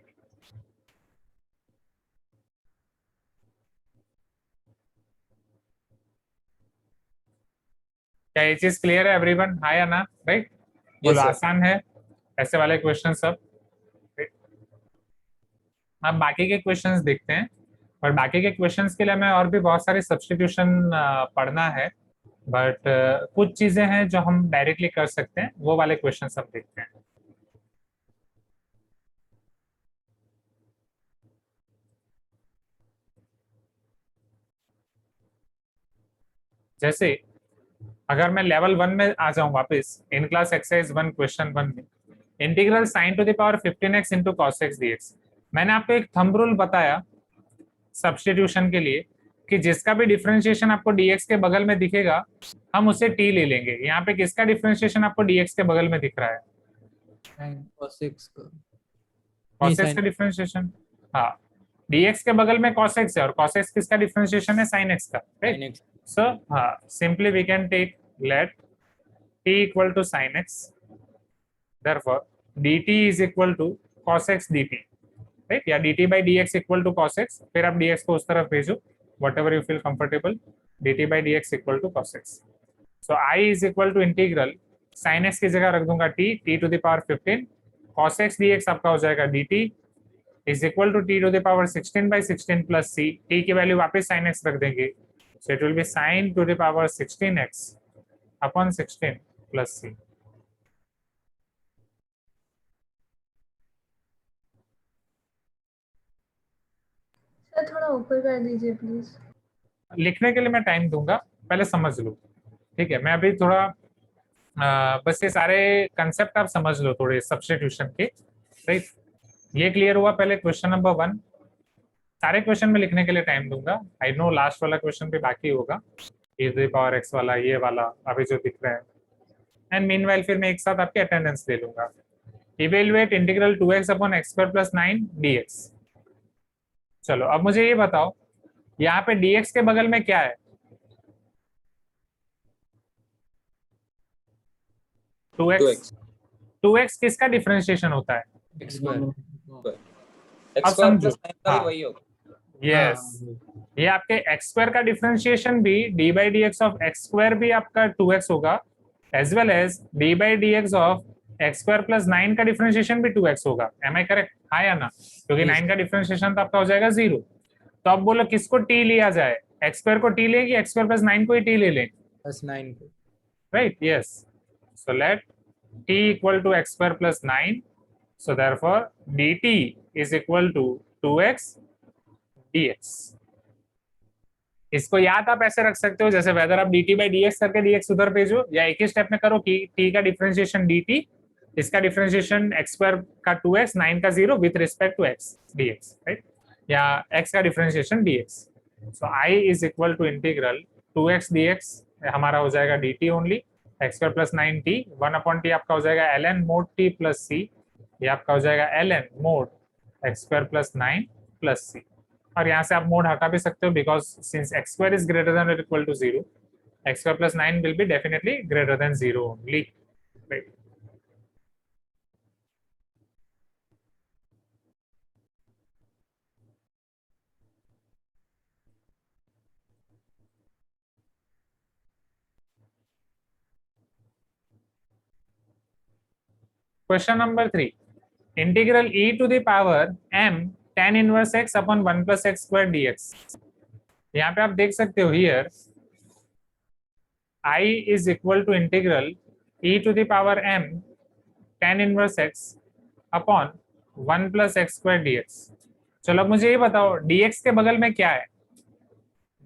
क्या ये चीज clear है everyone? हाँ या ना? Right? बोलो sir. आसान है ऐसे वाले क्वेश्चन सब। हम बाकी के क्वेश्चंस देखते हैं, और बाकी के क्वेश्चंस के लिए हमें और भी बहुत सारे सब्स्टिट्यूशन पढ़ना है, बट कुछ चीजें हैं जो हम डायरेक्टली कर सकते हैं, वो वाले क्वेश्चंस हम देखते हैं। जैसे अगर मैं लेवल 1 में आ जाऊं वापस, इन क्लास एक्सरसाइज 1 क्वेश्चन 1 में integral sign to the power 15x into cos x dx, मैंने आपको एक थंब रूल बताया सब्स्टिट्यूशन के लिए कि जिसका भी डिफरेंशिएशन आपको dx के बगल में दिखेगा हम उसे t ले लेंगे। यहाँ पे किसका डिफरेंशिएशन आपको dx के बगल में दिख रहा है? cos x का cos x sin- का डिफरेंशिएशन, हाँ dx के बगल में cos x है, और cos x किसका डिफरेंशिएशन है? sin x का, right? sin x. So, simply we can take let t equal to sin x. Therefore, dt is equal to cos x dt, right? या dt by dx equal to cos x. फिर आप dx को उस तरफ भेजो, whatever you feel comfortable. dt by dx equal to cos x. So I is equal to integral sin x की जगह रख दूंगा t to the power 15, cos x dx आपका हो जाएगा dt is equal to t to the power 16 by 16 plus c. t की value वापस sin x रख देंगे, so it will be sin to the power 16x upon 16 plus c. Sir थोड़ा ऊपर कर दीजिए प्लीज। लिखने के लिए मैं टाइम दूंगा, पहले समझ लो, ठीक है? मैं अभी थोड़ा बस ये सारे कंसेप्ट आप समझ लो थोड़े सब्स्टिट्यूशन के, राइट? ये क्लियर हुआ पहले क्वेश्चन नंबर 1। सारे क्वेश्चन में लिखने के लिए टाइम दूंगा। आई नो लास्ट वाला क्वेश्चन भी बाकी होगा, e to the power x वाला, ये वाला अभी जो दिख रहा है, एंड मीनवाइल फिर मैं एक साथ आपके अटेंडेंस दे लूंगा। Evaluate integral 2x upon x square plus 9 dx। चलो अब मुझे ये बताओ, यहाँ पे dx के बगल में क्या है? 2x। 2x किसका डिफरेंशिएशन होता है? x square. x अब स्क्वायर समझो, प्लस 9 का हाँ। भी वही होगा। यस, ये आपके x स्क्वायर का डिफरेंशिएशन भी d by dx of x square भी आपका 2x होगा, as well as d by dx of x square plus 9 का डिफरेंशिएशन भी 2x होगा। Am I correct? हाँ या ना? क्योंकि 9 का डिफरेंशिएशन तो आपका हो जाएगा 0। तो अब बोलो किसको t लिया जाए? x स्क्वायर को t लें कि x स्क्वायर प्लस 9 को ही t ले लें? plus 9 को. Right? Yes. So let t equal to x square plus 9. So therefore dt is equal to 2x dx. इसको याद आप ऐसे रख सकते हो जैसे वेदर आप dt by dx करके dx उधर भेजो, या एक ही स्टेप में करो कि t का डिफरेंशिएशन dt, इसका डिफरेंशिएशन x स्क्वायर का 2x, 9 का 0 with respect to x dx, right? या x का differentiation dx. So I is equal to integral 2x dx हमारा हो जाएगा dt only, x square plus 9t 1 upon t आपका हो जाएगा ln mode t plus c, ये आपका हो जाएगा ln mode x square plus 9 plus c। और यहाँ से आप मोड हटा भी सकते हो, because since x square is greater than और equal to 0, x square plus 9 will be definitely greater than 0 only, right? Question number 3. Integral e to the power m tan inverse x upon 1 plus x square dx. यहाँ पे आप देख सकते हो here I is equal to integral e to the power m tan inverse x upon 1 plus x square dx. चलो अब मुझे ये बताओ dx के बगल में क्या है?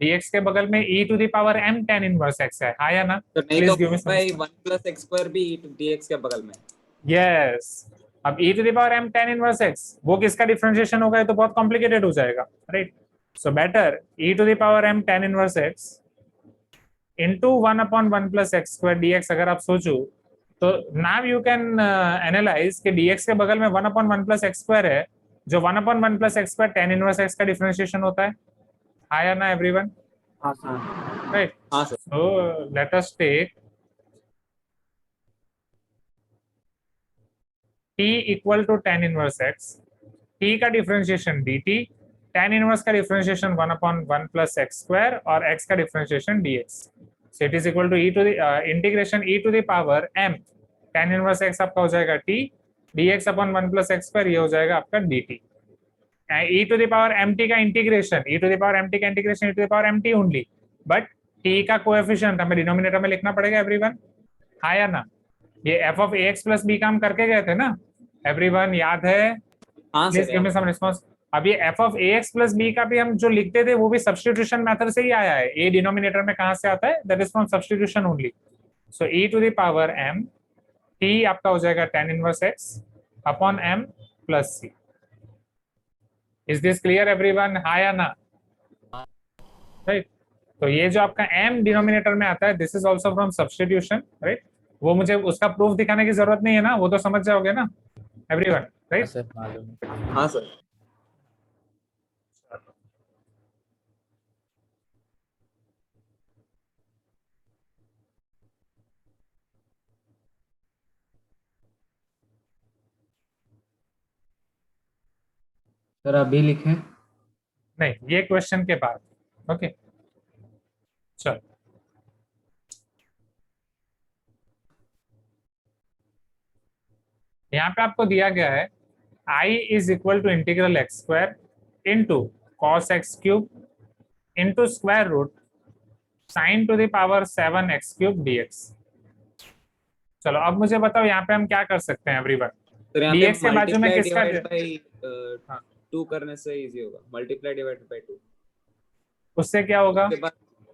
dx के बगल में e to the power m tan inverse x है, हाँ या ना? तो नहीं Please तो give me some भाई 1 प्लस x स्क्वायर भी dx के बगल में। यस, अब e to the power m tan inverse x वो किसका डिफरेंशिएशन होगा? ये तो बहुत कॉम्प्लिकेटेड हो जाएगा, right? So better e to the power m tan inverse x into 1 upon 1 plus x square dx अगर आप सोचो तो now you can analyze कि dx के बगल में 1 upon 1 plus x square है जो 1 upon 1 plus x square tan inverse x का डिफरेंशिएशन होता है. हाँ या ना everyone? हाँ सर. Right. हाँ sir. So let us take t equal to tan inverse x, t का डिफरेंशिएशन dt, tan इनवर्स का differentiation 1 upon 1 plus x square और x का differentiation dx. So it is equal to e to the integration e to the power m tan inverse x आपका हो जाएगा t, dx upon 1 plus x square ये हो जाएगा आपका dt. e to the power mt का integration, e to the power mt का integration e to the power mt only, but t का कोएफिशिएंट हमें डिनोमिनेटर में लिखना पड़ेगा एवरीवन. हाँ या ना? ये f of ax plus b का हम करके गए थे ना एवरीवन, याद है? हाँ please sir. Give me some response. अब ये f of ax plus b का भी हम जो लिखते थे वो भी सब्स्टिट्यूशन मेथड से ही आया है. a डिनोमिनेटर में कहां से आता है? That is from substitution only. So e to the power m t आपका हो जाएगा tan inverse x upon m plus c. Is this clear everyone? हाँ या ना? राइट. तो ये जो आपका m डिनोमिनेटर में आता है this is also from substitution, right. वो मुझे उसका प्रूफ दिखाने की जरूरत नहीं है ना, वो तो समझ जाओगे ना एवरीवन, राइट? सर मालूम है. हाँ सर. सर अभी लिखें. नहीं, ये क्वेश्चन के बाद. ओके चलो. यहाँ पे आपको दिया गया है I is equal to integral x square into cos x cube into square root sine to the power 7 x cube dx. चलो अब मुझे बताओ यहाँ पे हम क्या कर सकते हैं एवरीवन? तो यहाँ dx पे के बाजू में मल्टीप्लाई किसका डिवाइड बाय 2 करने से इजी होगा. मल्टीप्लाई डिवाइड बाय 2 उससे क्या होगा? उसके बाद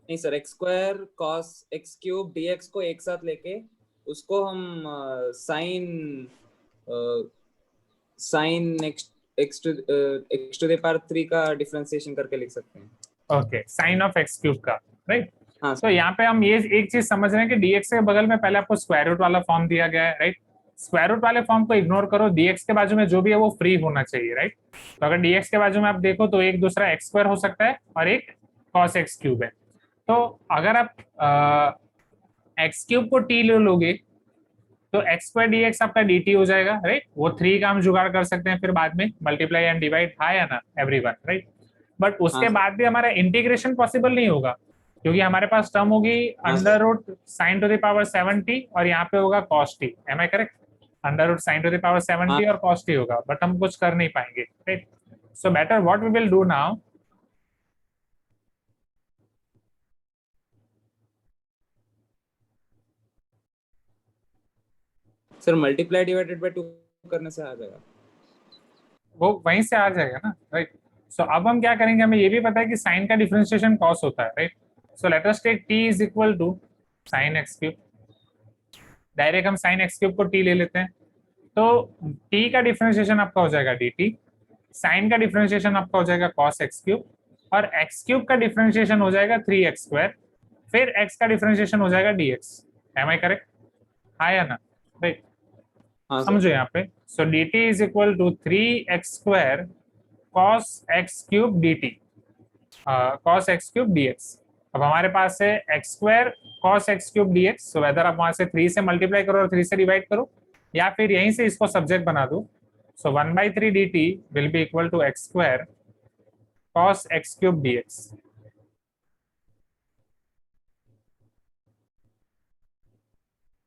नहीं sir, x square cos x cube dx को एक साथ लेके उसको हम sine x to the power 3 का डिफरेंशिएशन करके लिख सकते हैं. Okay, sine of x cube का, राइट. हाँ तो यहाँ पे हम ये एक चीज समझ रहे हैं कि dx के बगल में पहले आपको स्क्वायर रूट वाला फॉर्म दिया गया है, राइट. स्क्वायर रूट वाले फॉर्म को इग्नोर करो, dx के बाजू में जो भी है वो फ्री होना चाहिए, राइट. तो अगर dx के बाजू में आप देखो तो एक दूसरा एक्स स्क्वायर हो सकता है और एक कॉस एक्स क्यूब है. तो अगर आप एक्स क्यूब को t ले लोगे तो एक्स स्क्वायर dx आपका dt हो जाएगा, राइट. वो 3 का हम जुगाड़ कर सकते हैं फिर बाद में, मल्टीप्लाई एंड डिवाइड. हाँ या ना एवरीवन? राइट. बट उसके बाद भी हमारा इंटीग्रेशन पॉसिबल नहीं होगा क्योंकि हमारे पास टर्म होगी under root sine to the power 7t और यहाँ पे होगा cos t. Am I correct? Under root sine to the power 7t और cos t होगा, बट हम कुछ कर नहीं पाएंगे, right. So better what we will do now, sir multiply divided by 2 करने से आ जाएगा. वो वहीं से आ जाएगा ना, राइट. सो अब हम क्या करेंगे, हमें ये भी पता है कि साइन का डिफरेंशिएशन कॉस होता है, right. So let us take t is equal to sine x cube. Direct हम साइन एक्स क्यूब को t ले लेते हैं तो t का डिफरेंशिएशन आपका हो जाएगा dt, साइन का डिफरेंशिएशन आपका हो जाएगा cos एक्स क्यूब और एक्स क्यूब का डिफरेंशिएशन हो जाएगा 3x स्क्वायर, फिर x का डिफरेंशिएशन हो जाएगा dx. M I correct? हाँ या ना? राइट. समझो यहाँ पे. So dt is equal to 3x square cos x cube dt, cos x cube dx. अब हमारे पास है x square cos x cube dx. So whether आप वहां से 3 से मल्टीप्लाई करो और 3 से डिवाइड करो या फिर यहीं से इसको सब्जेक्ट बना दो. So 1/3 dt will be equal to x square cos x cube dx.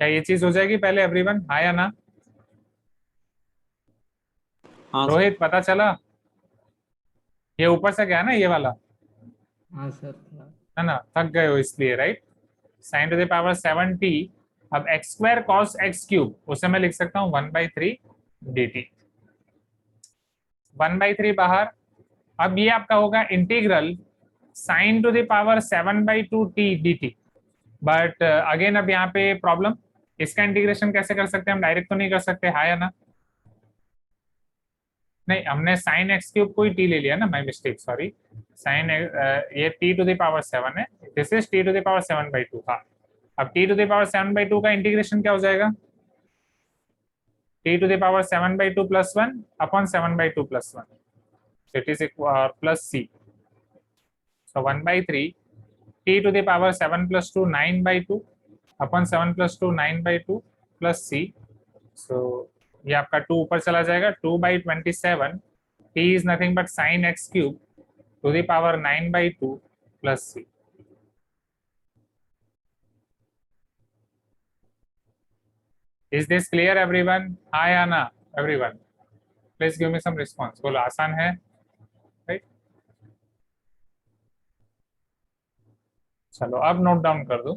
क्या ये चीज हो जाएगी पहले एवरीवन? हाँ या ना? रोहित पता चला? ये ऊपर से गया ना ये वाला, हाँ सर. है ना? थक गए हो इसलिए, right. Sign to the power 7t. अब x square cos x cube उसे मैं लिख सकता हूँ 1/3 dt. 1/3 बाहर. अब ये आपका होगा integral sign to the power 7/2t dt. But again अब यहाँ पे प्रॉब्लम, इसका इंटीग्रेशन कैसे कर सकते हैं हम? डायरेक्ट तो नहीं कर सकते. हाँ या ना? नहीं, हमने साइन एक्स क्यूब को ही टी ले लिया ना, माई मिस्टेक, सॉरी। साइन ये टी टू द पावर 7 है, this is t to the power 7/2। हाँ, अब टी टू द पावर 7/2 का इंटीग्रेशन क्या हो जाएगा? T to the power 7/2 + 1 upon 7/2 + 1, it is plus c. So 1/3 t to the power 7 + 2 9/2 upon 7 + 2 9/2 plus c। So ये आपका 2 ऊपर चला जाएगा, 2/27 t is nothing but sin x cube to the power 9/2 plus c। Is this clear everyone? Hi Anna, everyone, please give me some response। बोलो आसान है, right? चलो अब नोट डाउन कर दो।